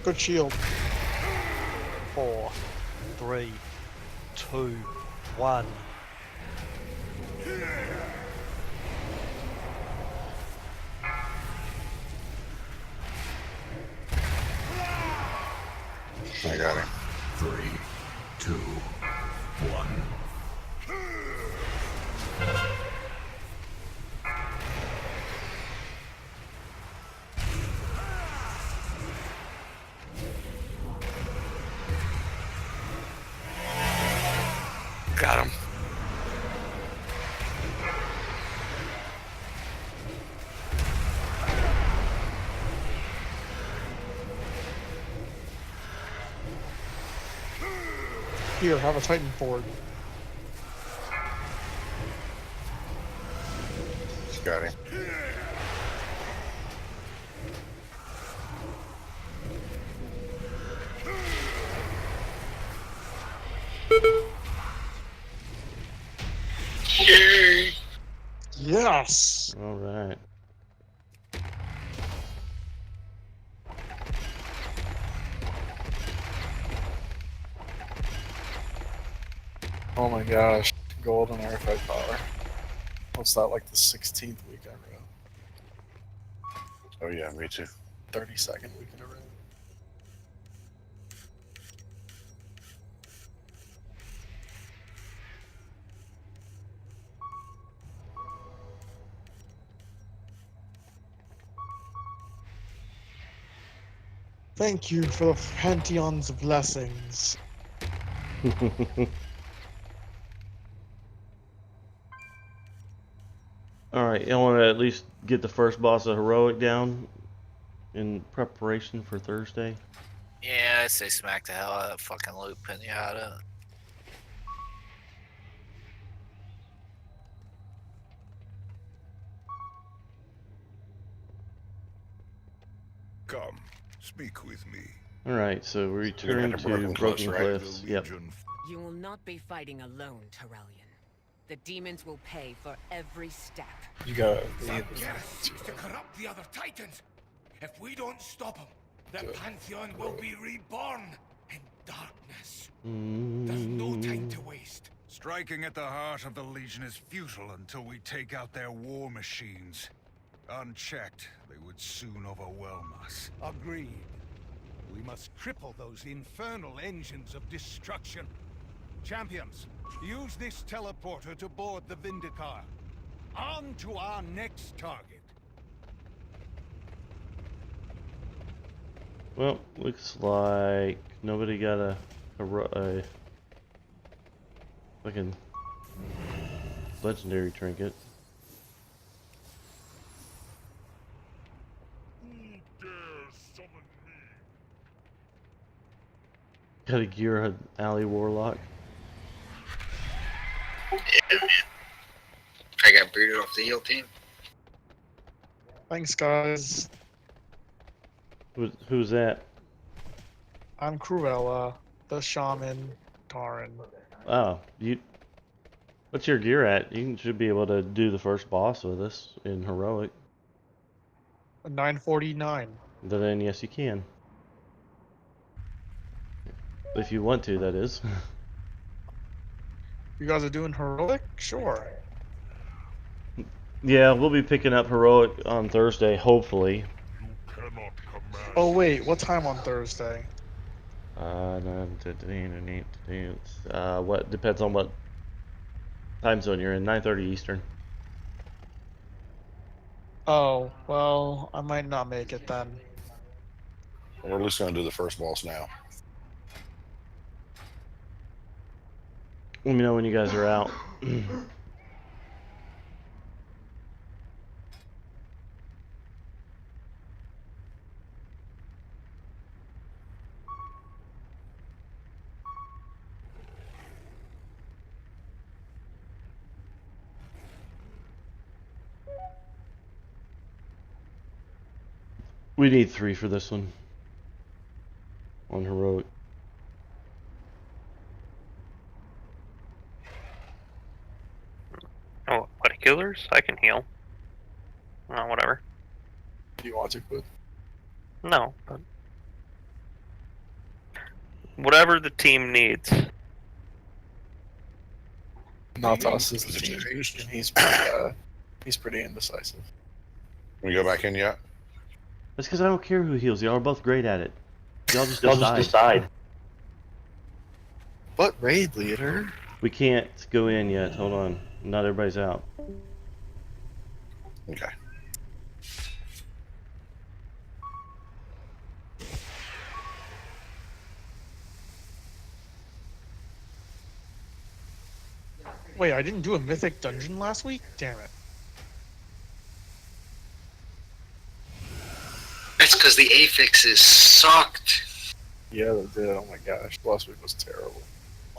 Good shield. 4, 3, 2, 1. I got him. 3, 2, 1. Got him. Here, have a Titan forward. Just got him. Yay! Yes! Alright. Oh my gosh, golden airfight power. What's that, like the 16th week I wrote? Oh yeah, me too. 32nd week in a row. Thank you for the Pantheon's blessings. Alright, I want to at least get the first boss of Heroic down in preparation for Thursday. Yeah, I say smack the hell out of that fucking loot pinata. Come, speak with me. Alright, so we return to to Broken Broken Cliffs, right? Cliffs. Yep. You will not be fighting alone, Terrellian. The demons will pay for every step. You gotta That gas seeks to corrupt the other Titans. If we don't stop him, the Pantheon will be reborn in darkness. There's no time to waste. Striking at the heart of the Legion is futile until we take out their war machines. Unchecked, they would soon overwhelm us. Agreed. We must cripple those infernal engines of destruction. Champions, use this teleporter to board the Vindicar. On to our next target. Well, looks like nobody got a fucking legendary trinket. Got a gear alley warlock. Yeah, man. I got booted off the heal team. Thanks, guys. Who's that? I'm Cruella, the shaman, Taran. Oh, what's your gear at? You should be able to do the first boss with us in Heroic. 949. Then yes, you can. If you want to, that is. You guys are doing Heroic? Sure. Yeah, we'll be picking up Heroic on Thursday, hopefully. Oh wait, what time on Thursday? What depends on what time zone you're in. 9:30 Eastern. Oh, well, I might not make it then. We're at least going to do the first boss now. Let me know when you guys are out. We need 3 for this one. On heroic. Oh, what, healers? I can heal. Oh, whatever. Do you want to quit? No, but whatever the team needs. Natas is the team, and he's pretty indecisive. Can we go back in yet? That's because I don't care who heals. Y'all are both great at it. Y'all just decide. What raid leader? We can't go in yet. Hold on. Not everybody's out. Okay. Wait, I didn't do a mythic dungeon last week? Damn it. That's because the affixes sucked. Yeah, they did. Oh my gosh, last week was terrible.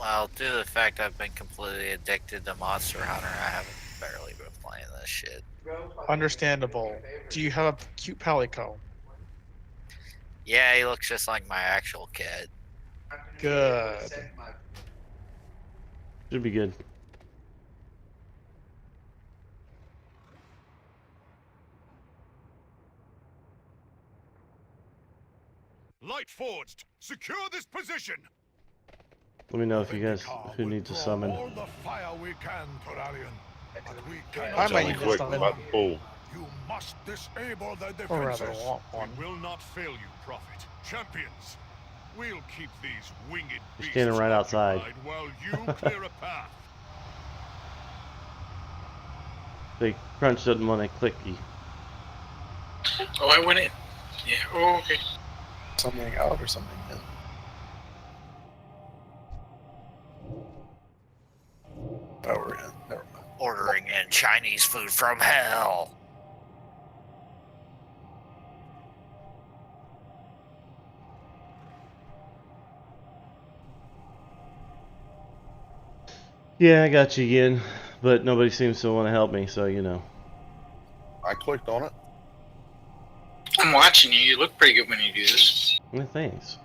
Well, due to the fact I've been completely addicted to Monster Hunter, I haven't barely been playing this shit. Understandable. Do you have a cute palico? Yeah, he looks just like my actual kid. Good. Should be good. Light forged. Secure this position. Let me know if you guys who needs a summon. All the fire we can, Torarion. But we cannot. I might need to summon. You must disable the Or rather, defenses. want one. We will not fail you, Prophet. Champions, we'll keep these winged You're standing right outside. occupied while you clear a path. They Crunch doesn't want to clicky. Oh, I went in. Yeah. Oh, okay. Something out or something in. Oh, we're in. Never mind. Ordering in Chinese food from hell. Yeah, I got you again, but nobody seems to want to help me, so you know. I clicked on it. I'm watching you. You look pretty good when you do this. Well, thanks.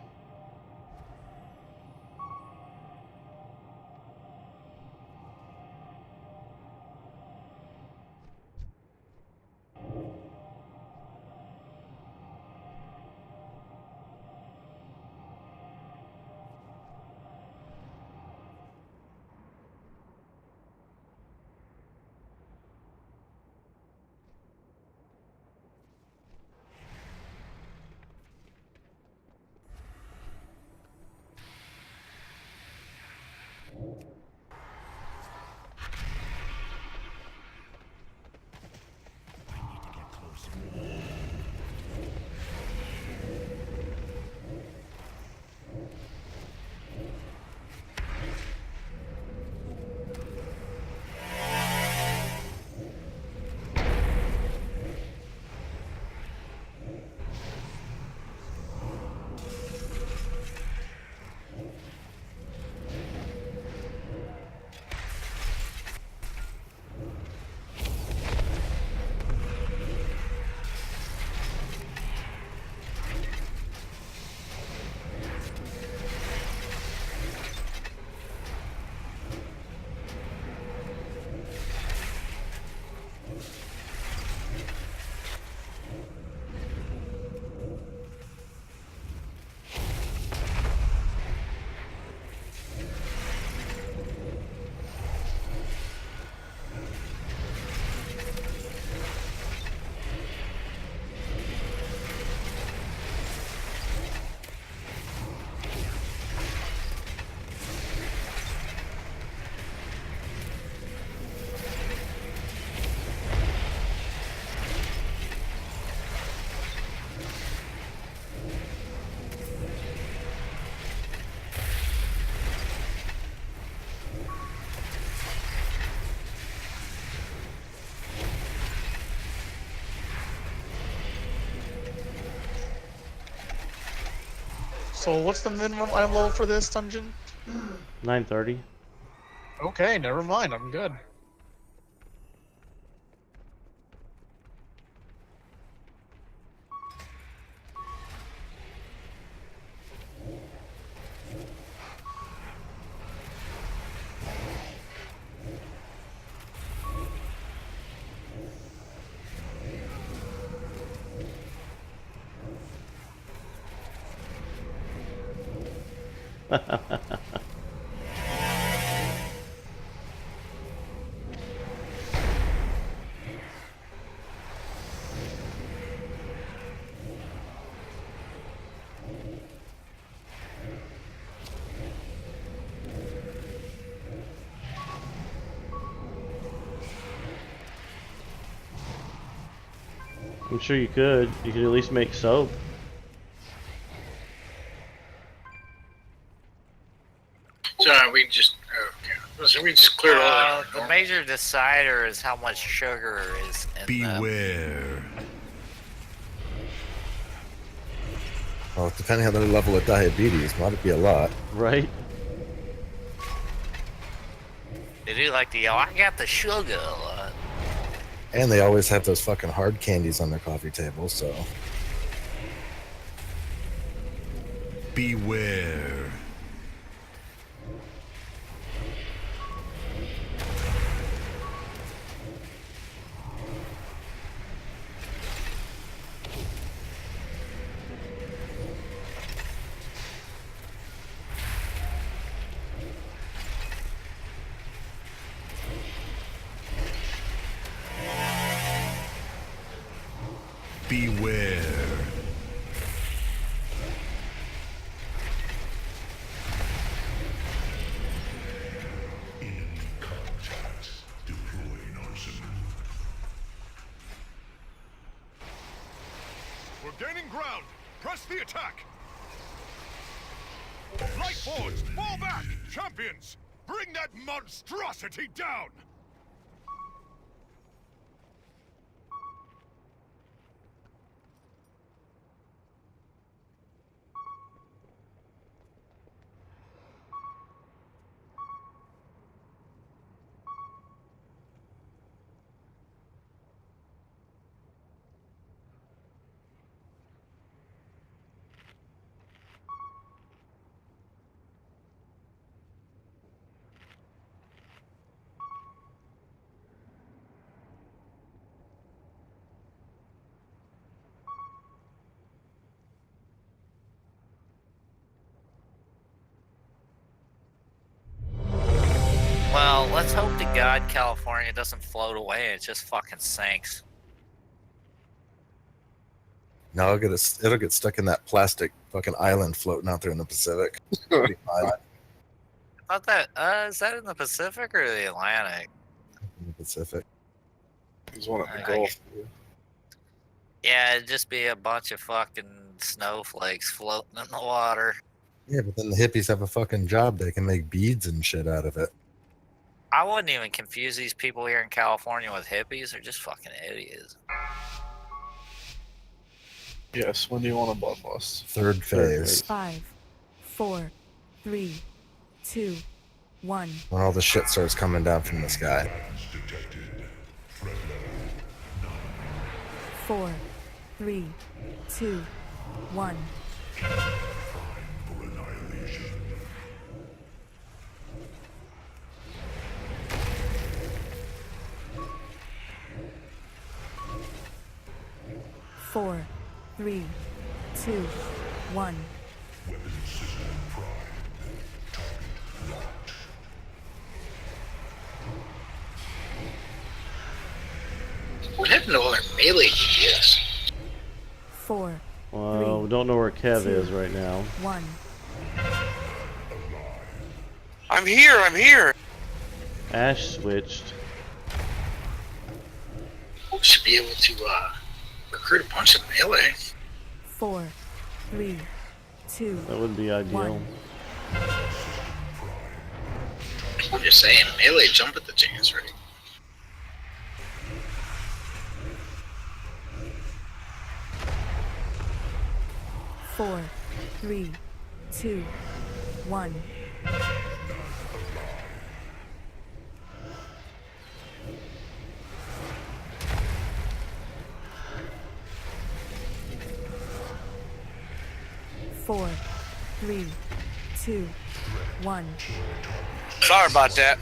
So what's the minimum item level for this dungeon? 9:30. Okay, never mind. I'm good. I'm sure you could. You could at least make soap. So we just okay. So we just cleared all that. The major decider is how much sugar is in Beware. Well, depending on their level of diabetes, might be a lot. Right? They do like the, I got the sugar a lot. And they always have those fucking hard candies on their coffee table, so. Beware. Beware. We're gaining ground. Press the attack. Light forwards, fall back. Champions, bring that monstrosity down. Well, let's hope to God California doesn't float away and it just fucking sinks. No, it'll get stuck in that plastic fucking island floating out there in the Pacific. It'll be fine. I thought that, is that in the Pacific or the Atlantic? In the Pacific. There's one at the I- Gulf. Yeah, it'd just be a bunch of fucking snowflakes floating in the water. Yeah, but then the hippies have a fucking job. They can make beads and shit out of it. I wouldn't even confuse these people here in California with hippies. They're just fucking idiots. Yes, when do you want a bloodlust? Third phase. 5, 4, 3, 2, 1. When all the shit starts coming down from the sky. 4, 3, 2, 1. Four, 3, 2, 1. What happened to all their melee DPS? 4, Well, we don't know where Kev 2, is right now. 1. I'm here. I'm here. Ash switched. We should be able to recruit a bunch of melee. 4, 3, 2. That would be ideal. 1. I'm just saying, melee jump at the chance rate. Four, 3, 2, 1. Four, 3, 2, 1. Sorry about that.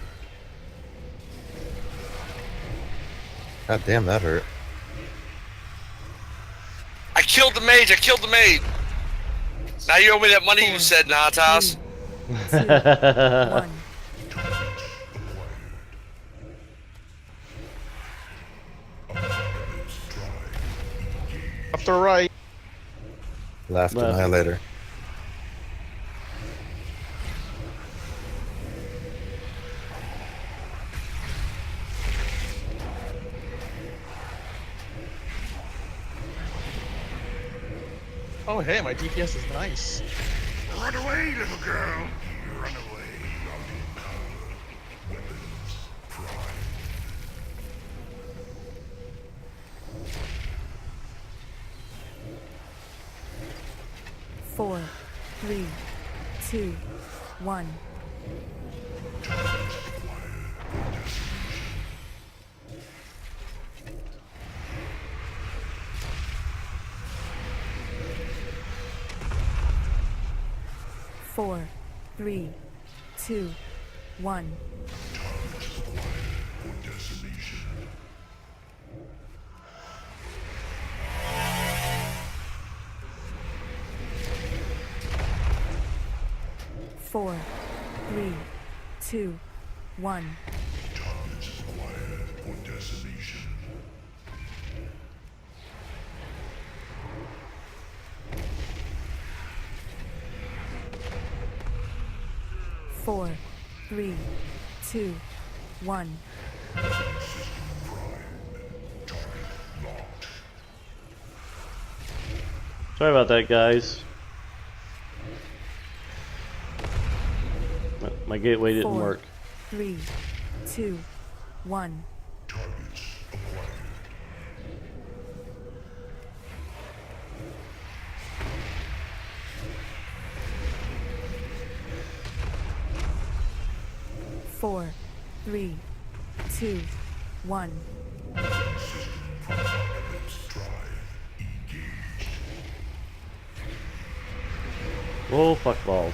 God damn, that hurt. I killed the mage. I killed the mage. Now you owe me that money you said, Natas. 2, 1. Left or right? Left Left. Annihilator. Oh, hey, my DPS is nice. Run away, little girl. Run away. Weapons prime. 4, 3, 2, 1. Four, 3, 2, 1. For decimation. 4, 3, 2, 1. Targets acquired for decimation. 4, 3, 2, 1. Sorry about that, guys. My gateway didn't 4, work. 3, 2, 1. Targets acquired. 4, 3, 2, 1. Oh, fuck balls.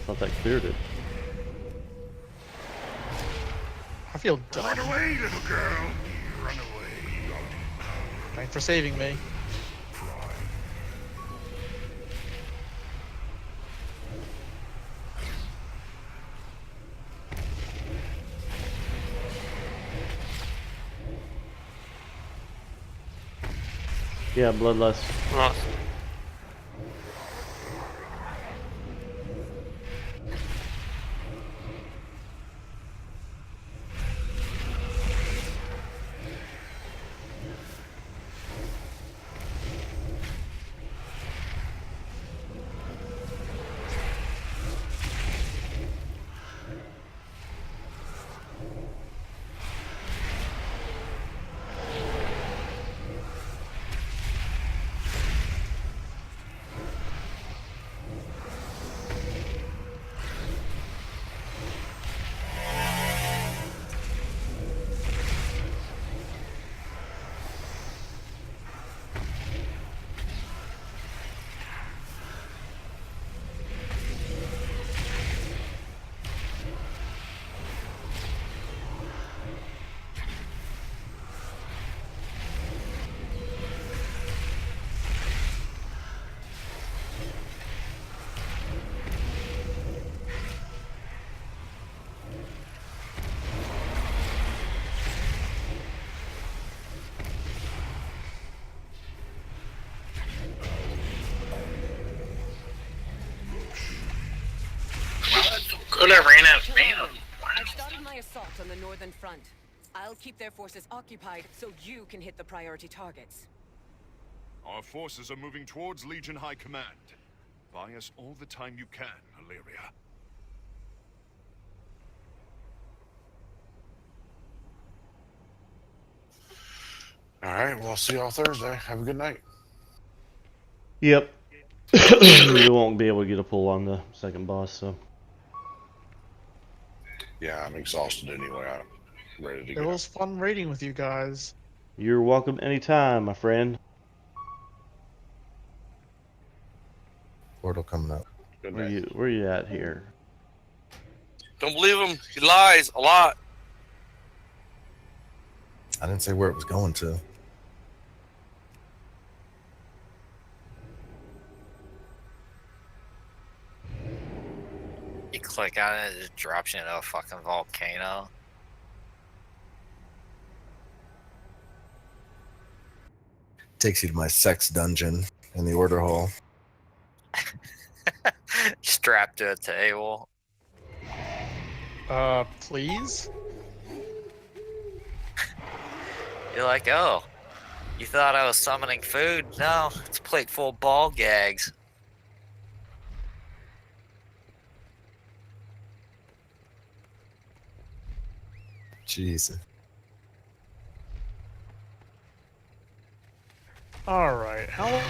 Thought that cleared it. I feel dumb. Run away, little girl. Run away. Thanks for saving me. Yeah, bloodlust. Awesome. Good, I ran out of mana. I've started my assault on the northern front. I'll keep their forces occupied so you can hit the priority targets. Our forces are moving towards Legion High Command. Buy us all the time you can, Illyria. All right, well, I'll see y'all Thursday. Have a good night. Yep. We won't be able to get a pull on the second boss, so. Yeah, I'm exhausted anyway. I'm ready to It go. was fun raiding with you guys. You're welcome anytime, my friend. Portal coming up. Good Where night. you at here? Don't believe him. He lies a lot. I didn't say where it was going to. You click on it, it drops you into a fucking volcano. Takes you to my sex dungeon in the order hall. Strapped to a table. Please? You're like, oh, you thought I was summoning food? No, it's a plate full of ball gags. Jesus. Alright, how...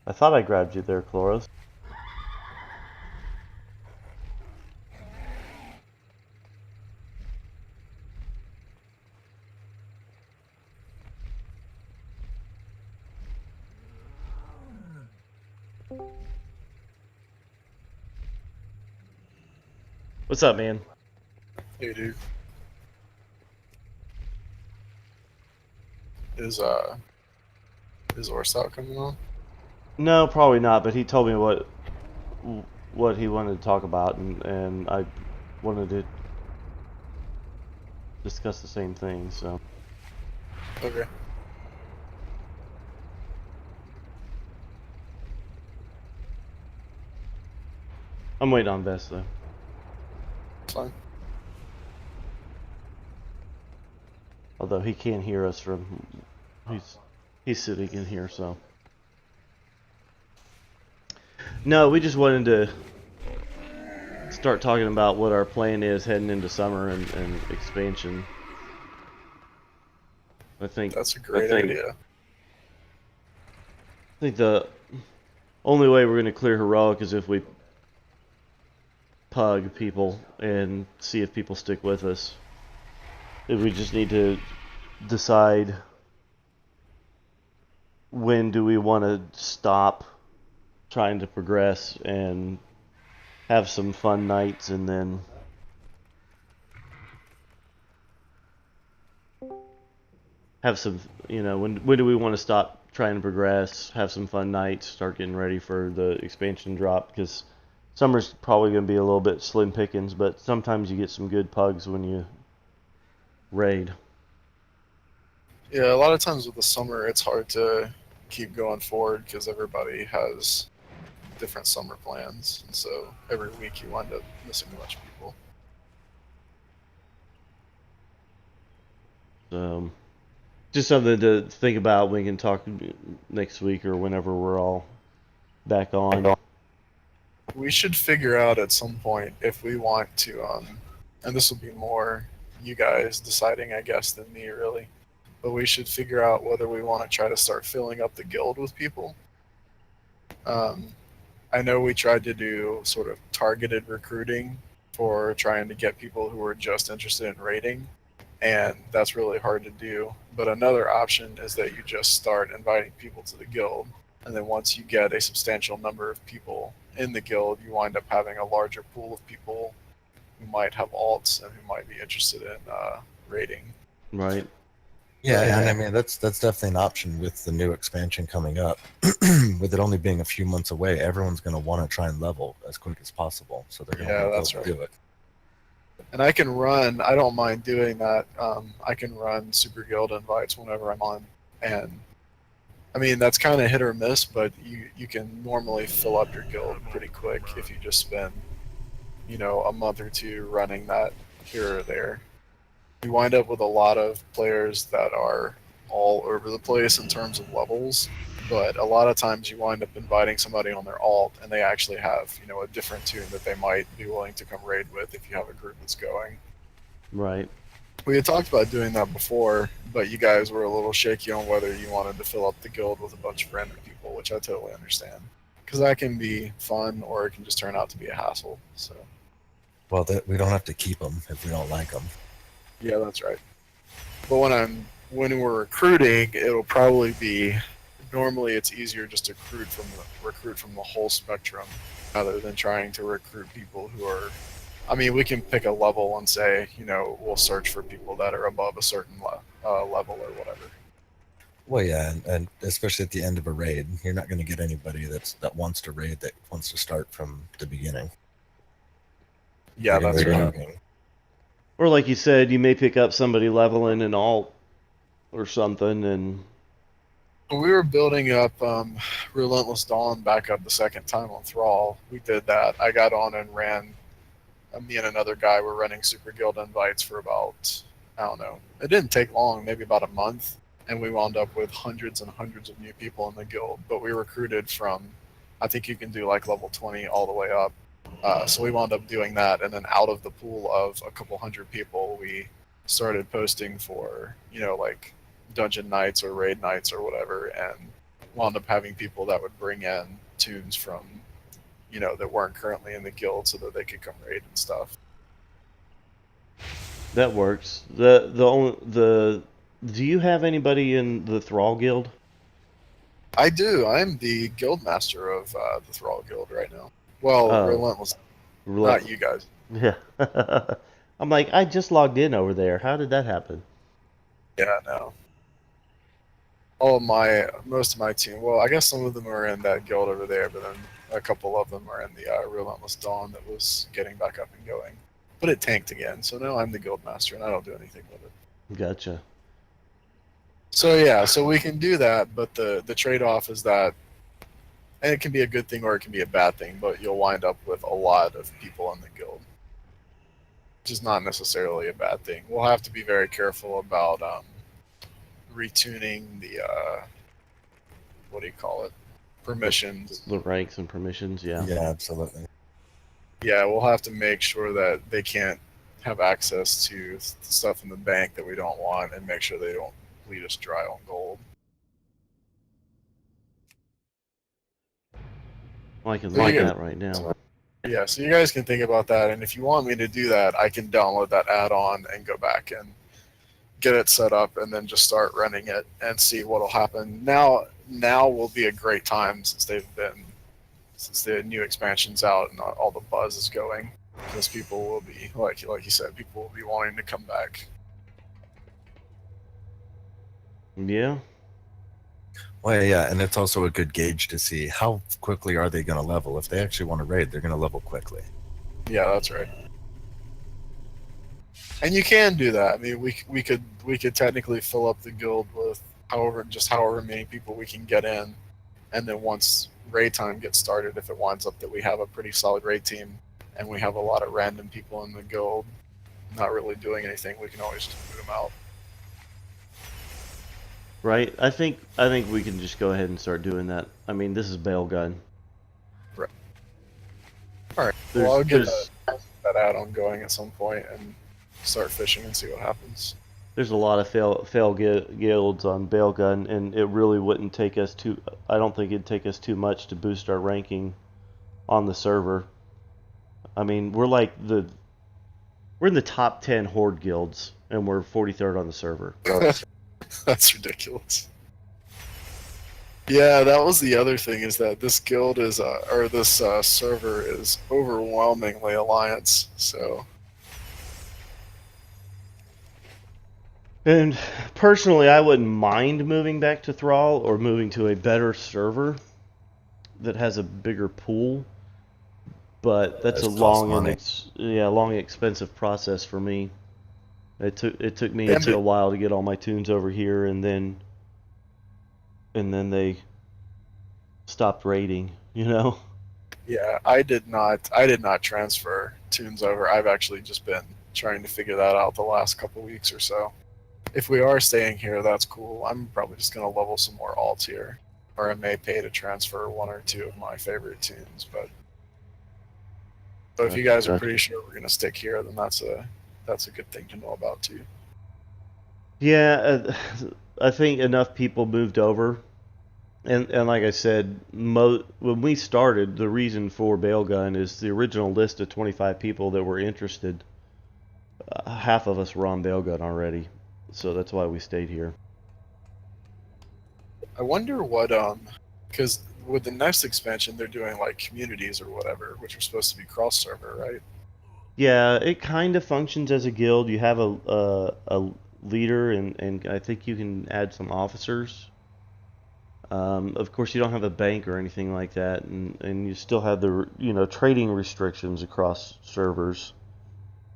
I thought I grabbed you there, Chloros. What's up, man? Hey, dude. Is Orsal coming on? No, probably not. But he told me what he wanted to talk about, and I wanted to discuss the same thing. So. Okay. I'm waiting on Bess though. Fine. Although he can't hear us from, he's sitting in here, so. No, we just wanted to start talking about what our plan is heading into summer and expansion. I think that's a great idea. I think the only way we're going to clear heroic is if we pug people and see if people stick with us. We just need to decide when do we want to stop trying to progress and have some fun nights, and then have some, when do we want to stop trying to progress, have some fun nights, start getting ready for the expansion drop, because summer's probably going to be a little bit slim pickings, but sometimes you get some good pugs when you raid. Yeah, a lot of times with the summer, it's hard to keep going forward because everybody has different summer plans, and so every week you wind up missing a bunch of people. Just something to think about. We can talk next week or whenever we're all back on. We should figure out at some point if we want to, and this will be more you guys deciding, I guess, than me, really. But we should figure out whether we want to try to start filling up the guild with people. I know we tried to do sort of targeted recruiting for trying to get people who were just interested in raiding, and that's really hard to do. But another option is that you just start inviting people to the guild, and then once you get a substantial number of people in the guild, you wind up having a larger pool of people who might have alts and who might be interested in raiding. Right. Yeah, and I mean that's definitely an option with the new expansion coming up. With it only being a few months away, everyone's going to want to try and level as quick as possible, so they're going to do it. And I don't mind doing that. I can run Super Guild invites whenever I'm on, and I mean that's kind of hit or miss, but you can normally fill up your guild pretty quick if you just spend, a month or two running that here or there. You wind up with a lot of players that are all over the place in terms of levels, but a lot of times you wind up inviting somebody on their alt and they actually have, a different tune that they might be willing to come raid with if you have a group that's going. Right. We had talked about doing that before, but you guys were a little shaky on whether you wanted to fill up the guild with a bunch of random people, which I totally understand. Because that can be fun, or it can just turn out to be a hassle. So Well, we don't have to keep them if we don't like them. Yeah, that's right. But when we're recruiting, it'll probably be normally it's easier just to recruit from the whole spectrum rather than trying to recruit people who are. I mean, we can pick a level and say, we'll search for people that are above a certain level or whatever. Well, yeah, and especially at the end of a raid, you're not going to get anybody that wants to raid that wants to start from the beginning. Yeah, that's right. Or like you said, you may pick up somebody leveling an alt or something, and When we were building up Relentless Dawn back up the second time on Thrall, we did that. I got on and ran. Me and another guy were running Super Guild invites for about, I don't know. It didn't take long, maybe about a month, and we wound up with hundreds and hundreds of new people in the guild. But we recruited from, I think you can do like level 20 all the way up. So we wound up doing that, and then out of the pool of a couple hundred people, we started posting for, like dungeon nights or raid nights or whatever, and wound up having people that would bring in tunes from, that weren't currently in the guild so that they could come raid and stuff. that works. Do you have anybody in the Thrall Guild? I do. I'm the guild master of the Thrall Guild right now. Well, Relentless. Not you guys. Yeah. I'm like, I just logged in over there. How did that happen? Yeah, no. Most of my team. Well, I guess some of them are in that guild over there, but then a couple of them are in the Relentless Dawn that was getting back up and going. But it tanked again, so now I'm the guild master and I don't do anything with it. Gotcha. So yeah, so we can do that, but the trade-off is that, and it can be a good thing or it can be a bad thing, but you'll wind up with a lot of people in the guild, which is not necessarily a bad thing. We'll have to be very careful about retuning the what do you call it? Permissions. The ranks and permissions, yeah. Yeah, absolutely. Yeah, we'll have to make sure that they can't have access to stuff in the bank that we don't want, and make sure they don't bleed us dry on gold. Well, I can like that right now. Yeah, so you guys can think about that, and if you want me to do that, I can download that add-on and go back and get it set up, and then just start running it and see what'll happen. Now will be a great time since the new expansion's out and all the buzz is going, because people will be like you said, people will be wanting to come back. Yeah. Well, yeah, and it's also a good gauge to see how quickly are they going to level. If they actually want to raid, they're going to level quickly. Yeah, that's right. And you can do that. I mean, we could technically fill up the guild with however many people we can get in, and then once raid time gets started, if it winds up that we have a pretty solid raid team and we have a lot of random people in the guild not really doing anything, we can always just boot them out. Right. I think we can just go ahead and start doing that. I mean, this is bail gun. Right. All right. Well, I'll get that add-on going at some point and start fishing and see what happens. There's a lot of fail guilds on bail gun, and it really wouldn't take us too. I don't think it'd take us too much to boost our ranking on the server. I mean, we're in the top 10 horde guilds, and we're 43rd on the server. That's ridiculous. Yeah, that was the other thing, is that this guild is, this server is overwhelmingly Alliance, so. And personally, I wouldn't mind moving back to Thrall or moving to a better server that has a bigger pool, but that's a long and expensive process for me. It took me a while to get all my tunes over here, and then they stopped raiding, you know? Yeah, I did not transfer tunes over. I've actually just been trying to figure that out the last couple weeks or so. If we are staying here, that's cool. I'm probably just going to level some more alts here, or I may pay to transfer one or two of my favorite tunes. But if you guys are pretty sure we're going to stick here, then that's a good thing to know about too. Yeah, I think enough people moved over And like I said, when we started, the reason for Bailgun is the original list of 25 people that were interested. Half of us were on Bailgun already, so that's why we stayed here. I wonder what because with the next expansion they're doing like communities or whatever, which are supposed to be cross server, right? Yeah, it kind of functions as a guild. You have a leader, and I think you can add some officers. Of course, you don't have a bank or anything like that, and you still have the trading restrictions across servers.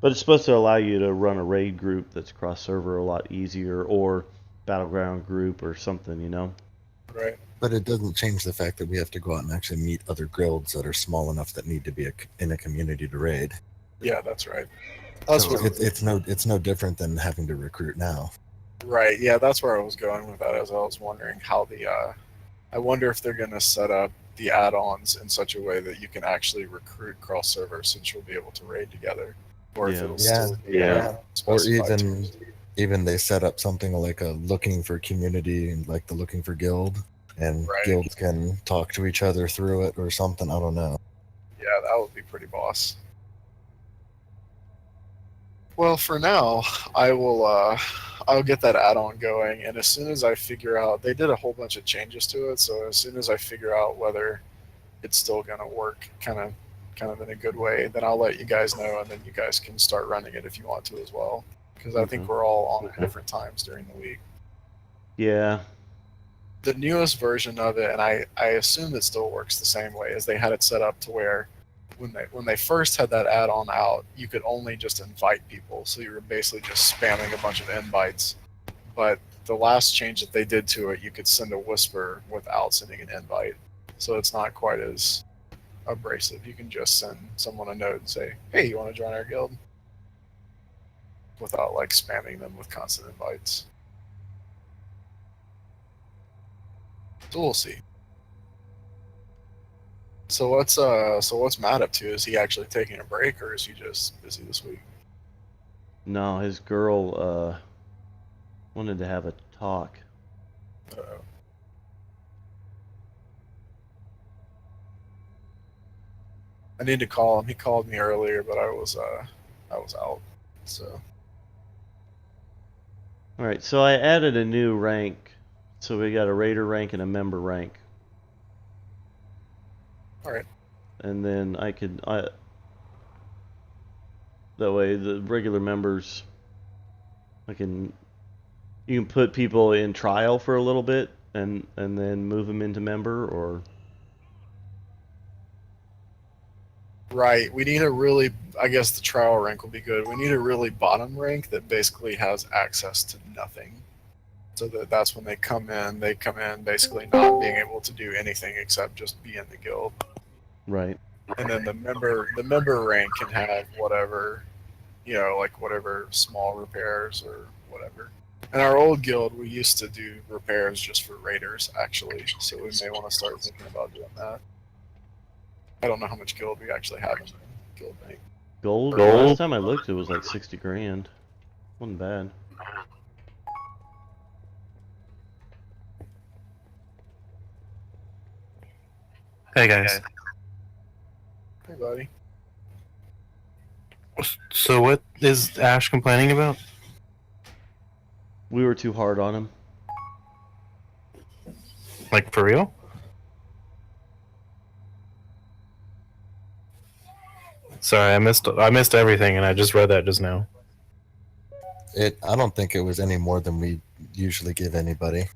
But it's supposed to allow you to run a raid group that's cross server a lot easier, or battleground group or something, Right. But it doesn't change the fact that we have to go out and actually meet other guilds that are small enough that need to be in a community to raid. Yeah, that's right. So it's no different than having to recruit now. Right. Yeah, that's where I was going with that. As I was wondering how I wonder if they're going to set up the add-ons in such a way that you can actually recruit cross servers, since you'll be able to raid together, or if it'll still be or specified even they set up something like a looking for community and like the looking for guild, and guilds can talk to each other through it or something. I don't know. Yeah, that would be pretty boss. Well, for now, I'll get that add-on going, and as soon as I figure out, they did a whole bunch of changes to it, so as soon as I figure out whether it's still gonna work, kind of in a good way, then I'll let you guys know, and then you guys can start running it if you want to as well, because I think we're all on at different times during the week. Yeah. The newest version of it, and I assume it still works the same way, is they had it set up to where when they first had that add-on out, you could only just invite people, so you were basically just spamming a bunch of invites. But the last change that they did to it, you could send a whisper without sending an invite, so it's not quite as abrasive. You can just send someone a note and say, "Hey, you want to join our guild?" without like spamming them with constant invites. So we'll see. So what's Matt up to? Is he actually taking a break, or is he just busy this week? No, his girl wanted to have a talk. Uh-oh. I need to call him. He called me earlier, but I was out. So All right, so I added a new rank. So we got a raider rank and a member rank. all right. And then that way the regular members, you can put people in trial for a little bit and then move them into member, or Right. We need a really, I guess the trial rank will be good. We need a really bottom rank that basically has access to nothing. So that's when they come in basically not being able to do anything except just be in the guild. right. And then the member rank can have whatever, like whatever small repairs or whatever. In our old guild, we used to do repairs just for raiders, actually. So we may want to start thinking about doing that. I don't know how much guild we actually have in the guild bank. Gold. Last time I looked, it was like 60 grand. Wasn't bad. Hey guys. Hey, buddy. So what is Ash complaining about? We were too hard on him. Like for real? Sorry, I missed everything, and I just read that just now. I don't think it was any more than we usually give anybody.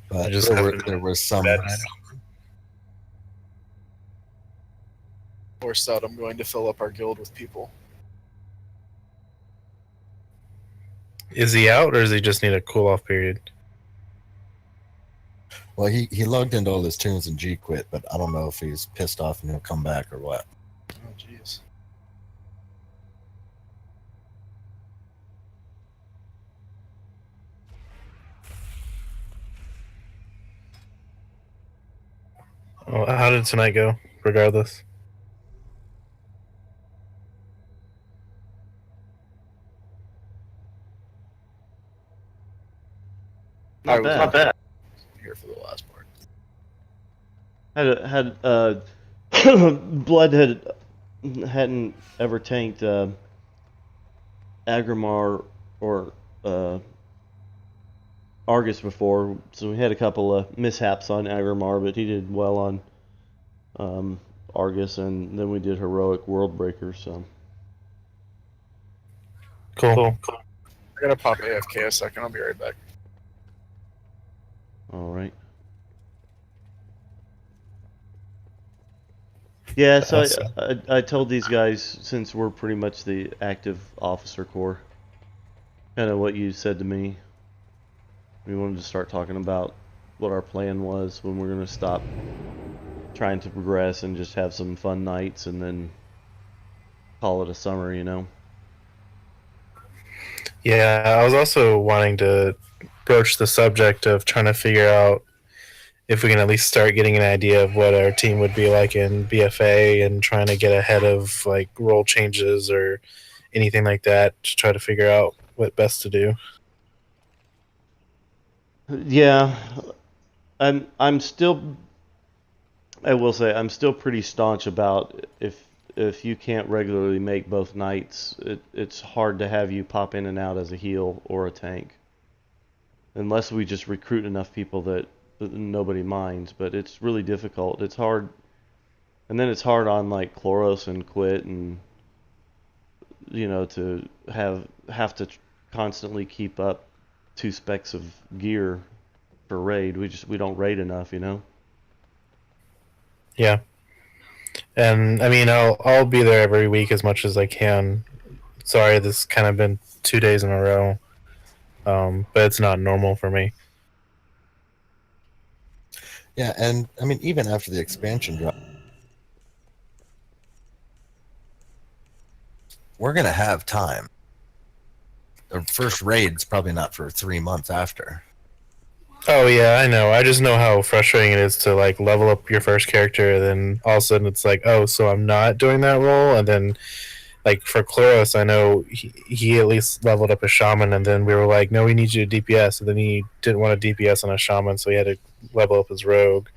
But there was some. Forced out, I'm going to fill up our guild with people. Is he out, or does he just need a cool off period? Well, he logged into all his tunes and G quit, but I don't know if he's pissed off and he'll come back or what. Oh, jeez. Well, how did tonight go, regardless? Not bad. here for the last part. Blood hadn't ever tanked Agrimar or Argus before, so we had a couple of mishaps on Agrimar, but he did well on Argus, and then we did heroic World Breaker. So Cool. I gotta pop AFK a second. I'll be right back. all right. Yeah, so I told these guys, since we're pretty much the active officer corps, kind of what you said to me. We wanted to start talking about what our plan was when we're going to stop trying to progress and just have some fun nights and then call it a summer, you know? Yeah, I was also wanting to broach the subject of trying to figure out if we can at least start getting an idea of what our team would be like in BFA and trying to get ahead of like role changes or anything like that to try to figure out what best to do. Yeah, I'm still, I will say, I'm still pretty staunch about if you can't regularly make both nights, it's hard to have you pop in and out as a heal or a tank. Unless we just recruit enough people that nobody minds, but it's really difficult. It's hard, and then it's hard on like Chloros and Quit, and you know, to have to constantly keep up 2 specs of gear for raid. We don't raid enough, you know. Yeah, and I mean I'll be there every week as much as I can. Sorry, this has kind of been 2 days in a row, but it's not normal for me. Yeah, and I mean, even after the expansion drop, we're going to have time. The first raid's probably not for 3 months after. Oh yeah, I know. I just know how frustrating it is to like level up your first character, and then all of a sudden it's like, oh, so I'm not doing that role, and then like for Chloros, I know he at least leveled up a shaman, and then we were like, no, we need you to DPS, and then he didn't want to DPS on a shaman, so he had to level up his rogue.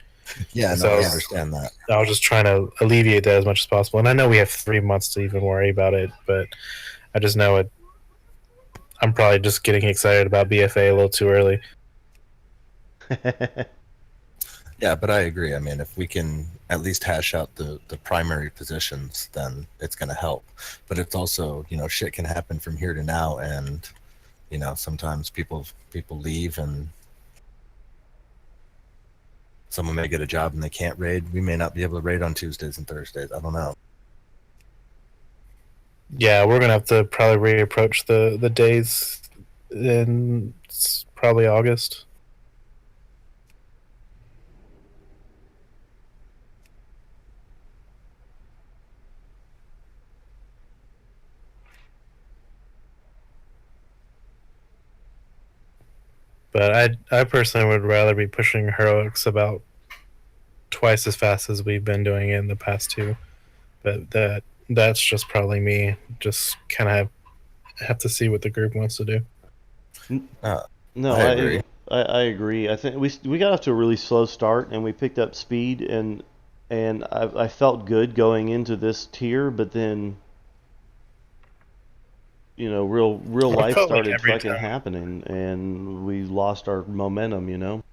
Yeah, so I understand that. I was just trying to alleviate that as much as possible, and I know we have 3 months to even worry about it, but I just know it. I'm probably just getting excited about BFA a little too early. Yeah, but I agree. I mean, if we can at least hash out the primary positions, then it's going to help. But it's also, you know, shit can happen from here to now, and you know, sometimes people leave, and someone may get a job and they can't raid. We may not be able to raid on Tuesdays and Thursdays. I don't know. Yeah, we're gonna have to probably reapproach the days in probably August. But I personally would rather be pushing heroics about twice as fast as we've been doing it in the past 2. But that's just probably me. Just kind of have to see what the group wants to do. No, I agree. I agree. I think we got off to a really slow start, and we picked up speed, and I felt good going into this tier, but then you know, real life started fucking happening, and we lost our momentum, you know.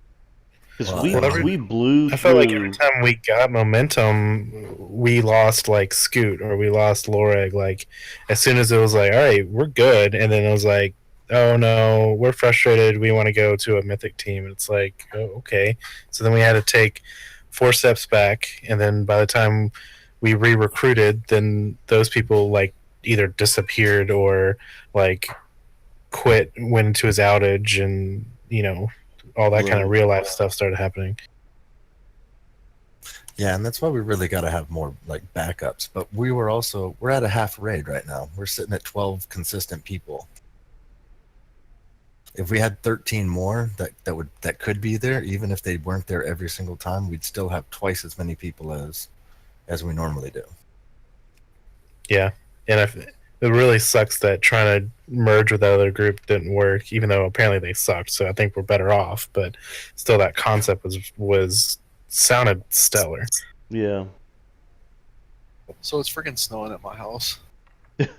Because we blew I felt like every time we got momentum, we lost like Scoot or we lost Loreg. Like as soon as it was like, all right, we're good, and then it was like, oh no, we're frustrated. We want to go to a mythic team. And it's like, oh, okay. So then we had to take 4 steps back, and then by the time we re-recruited, then those people like either disappeared or like quit, went into his outage, and you know, all that kind of real life stuff started happening. Yeah, and that's why we really got to have more like backups. But we're at a half raid right now. We're sitting at 12 consistent people. If we had 13 more that could be there, even if they weren't there every single time, we'd still have twice as many people as we normally do. Yeah, and if It really sucks that trying to merge with that other group didn't work, even though apparently they sucked. So I think we're better off. But still, that concept was sounded stellar. Yeah. So it's freaking snowing at my house. It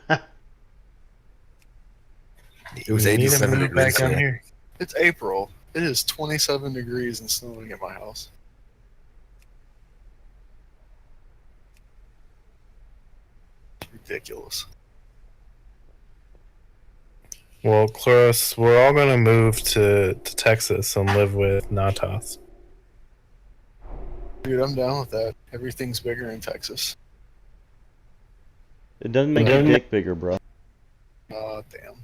was You need to 87 move back degrees down here. here. It's April. It is 27 degrees and snowing at my house. Ridiculous. Well, Chloris, we're all going to move to Texas and live with Natas. Dude, I'm down with that. Everything's bigger in Texas. It doesn't make your dick bigger, bro. Damn.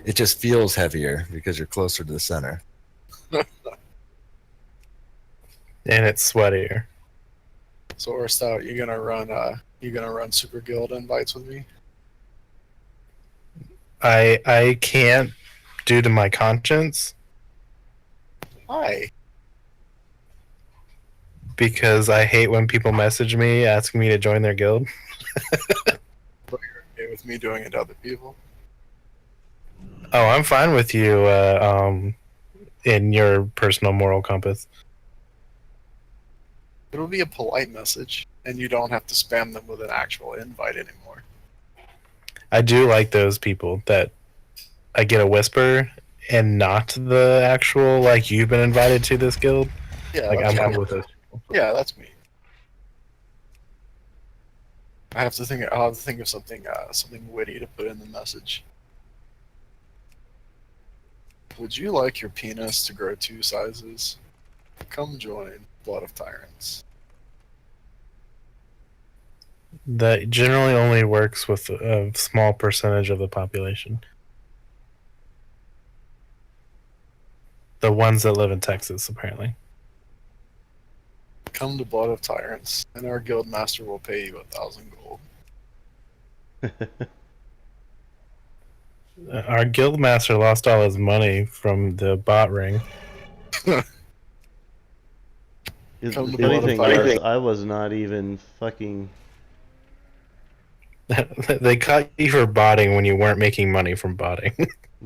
It just feels heavier because you're closer to the center. And it's sweatier. So, or Stout, you gonna run Super Guild invites with me? I can't due to my conscience Why? because I hate when people message me asking me to join their guild. But you're okay with me doing it to other people? Oh, I'm fine with you in your personal moral compass. It'll be a polite message, and you don't have to spam them with an actual invite anymore. I do like those people that I get a whisper and not the actual, like, you've been invited to this guild. Yeah, Like, that's I'm me. cool with those. Yeah, that's me. I'll have to think of something witty to put in the message. Would you like your penis to grow 2 sizes? Come join Blood of Tyrants. That generally only works with a small percentage of the population. The ones that live in Texas, apparently. Come to Blood of Tyrants, and our guild master will pay you 1,000 gold. Our guild master lost all his money from the bot ring. The funny thing was, I was not even fucking. They caught you for botting when you weren't making money from botting.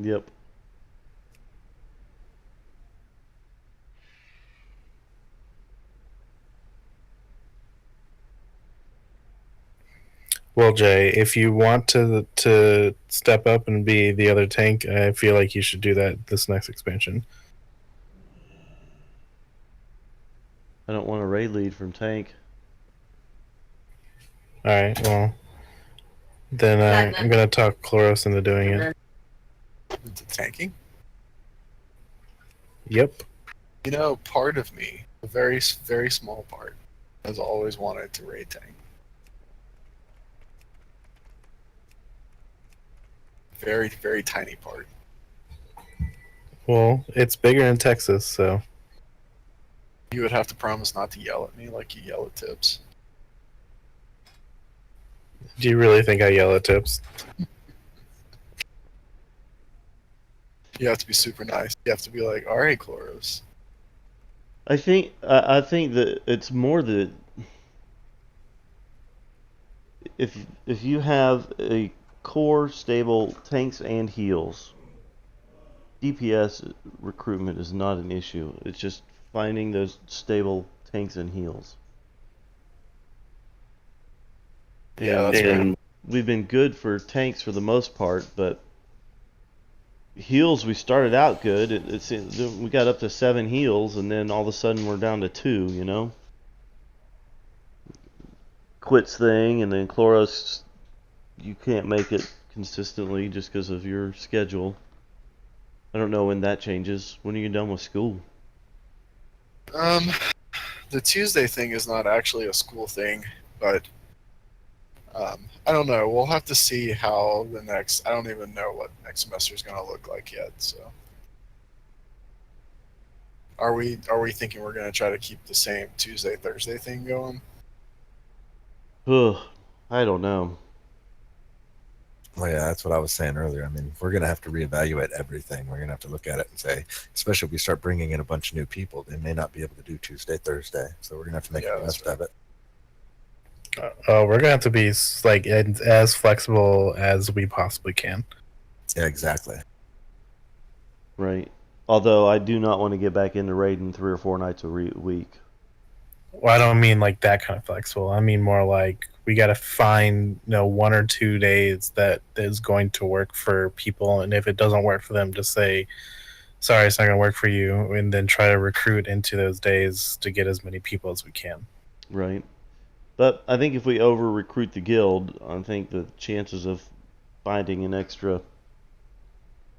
Yep. Well, Jay, if you want to step up and be the other tank, I feel like you should do that this next expansion. I don't want a raid lead from tank. All right, well, then I'm gonna talk Chloros into doing it. Into tanking? Yep. You know, part of me, a very, very small part, has always wanted to raid tank. Very, very tiny part. Well, it's bigger in Texas, so. You would have to promise not to yell at me like you yell at Tips. Do you really think I yell at Tips? You have to be super nice. You have to be like, all right, Chloros. I think that it's more that if you have a core stable tanks and heals, DPS recruitment is not an issue. It's just finding those stable tanks and heals. Yeah, and we've been good for tanks for the most part, but heals we started out good. We got up to 7 heals, and then all of a sudden we're down to 2. You know, quits thing, and then Chloros, you can't make it consistently just because of your schedule. I don't know when that changes. When are you done with school? The Tuesday thing is not actually a school thing, but I don't know. We'll have to see how the next. I don't even know what next semester is going to look like yet. So, are we thinking we're going to try to keep the same Tuesday Thursday thing going? Ugh, I don't know. Well, yeah, that's what I was saying earlier. I mean, we're going to have to reevaluate everything. We're going to have to look at it and say, especially if we start bringing in a bunch of new people, they may not be able to do Tuesday, Thursday. So we're going to have to make the best of it. We're gonna have to be like as flexible as we possibly can. Yeah, exactly. Right. Although I do not want to get back into raiding 3 or 4 nights a week. Well, I don't mean like that kind of flexible. I mean more like we got to find 1 or 2 days that is going to work for people, and if it doesn't work for them, just say, "Sorry, it's not going to work for you," and then try to recruit into those days to get as many people as we can. Right. But I think if we over recruit the guild, I think the chances of finding an extra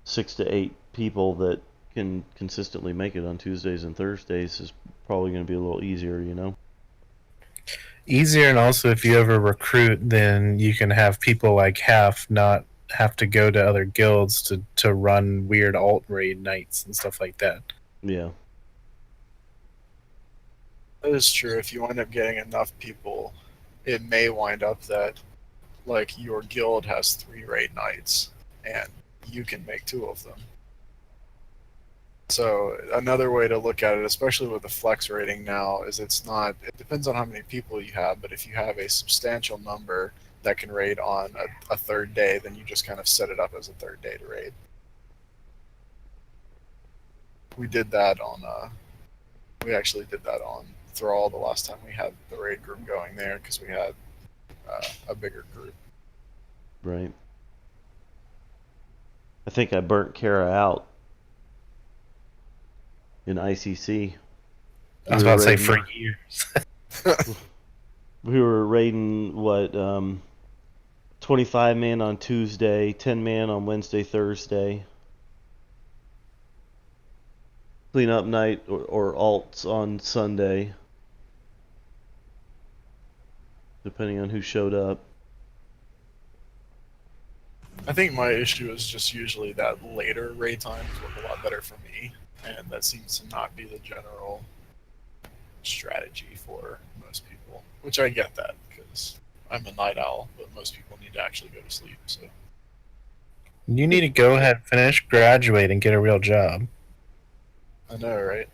6 to 8 people that can consistently make it on Tuesdays and Thursdays is probably going to be a little easier, you know? Easier, and also if you ever recruit, then you can have people like half not have to go to other guilds to run weird alt raid nights and stuff like that. Yeah. That is true. If you wind up getting enough people, it may wind up that, like, your guild has 3 raid nights, and you can make 2 of them. So another way to look at it, especially with the flex rating now, is it depends on how many people you have, but if you have a substantial number that can raid on a 3rd day, then you just kind of set it up as a 3rd day to raid. We did that we actually did that on Thrall the last time we had the raid group going there, because we had a bigger group. Right. I think I burnt Kara out in ICC. I was about to say for years. We were raiding, 25 man on Tuesday, 10 man on Wednesday, Thursday. Clean up night or alts on Sunday, depending on who showed up. I think my issue is just usually that later raid times work a lot better for me, and that seems to not be the general strategy for most people, which I get that, because I'm a night owl, but most people need to actually go to sleep, so. You need to go ahead, finish, graduate, and get a real job. I know, right?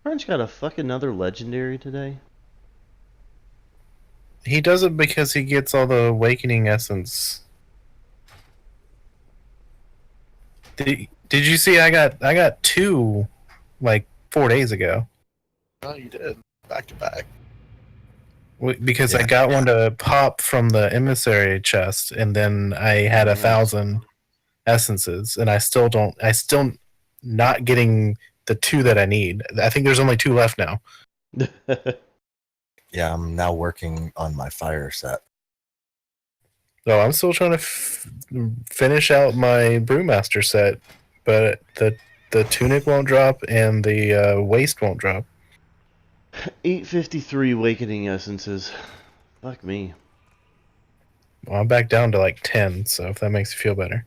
French got a fucking another legendary today. He does it because he gets all the awakening essence. Did you see I got 2 like 4 days ago? Oh, you did. Back to back. Because I got one to pop from the emissary chest, and then I had 1,000 essences, and I still not getting the 2 that I need. I think there's only 2 left now. Yeah, I'm now working on my fire set. No, I'm still trying to finish out my brewmaster set, but the tunic won't drop and the waist won't drop. 853 awakening essences. Fuck me. Well, I'm back down to like 10, so if that makes you feel better.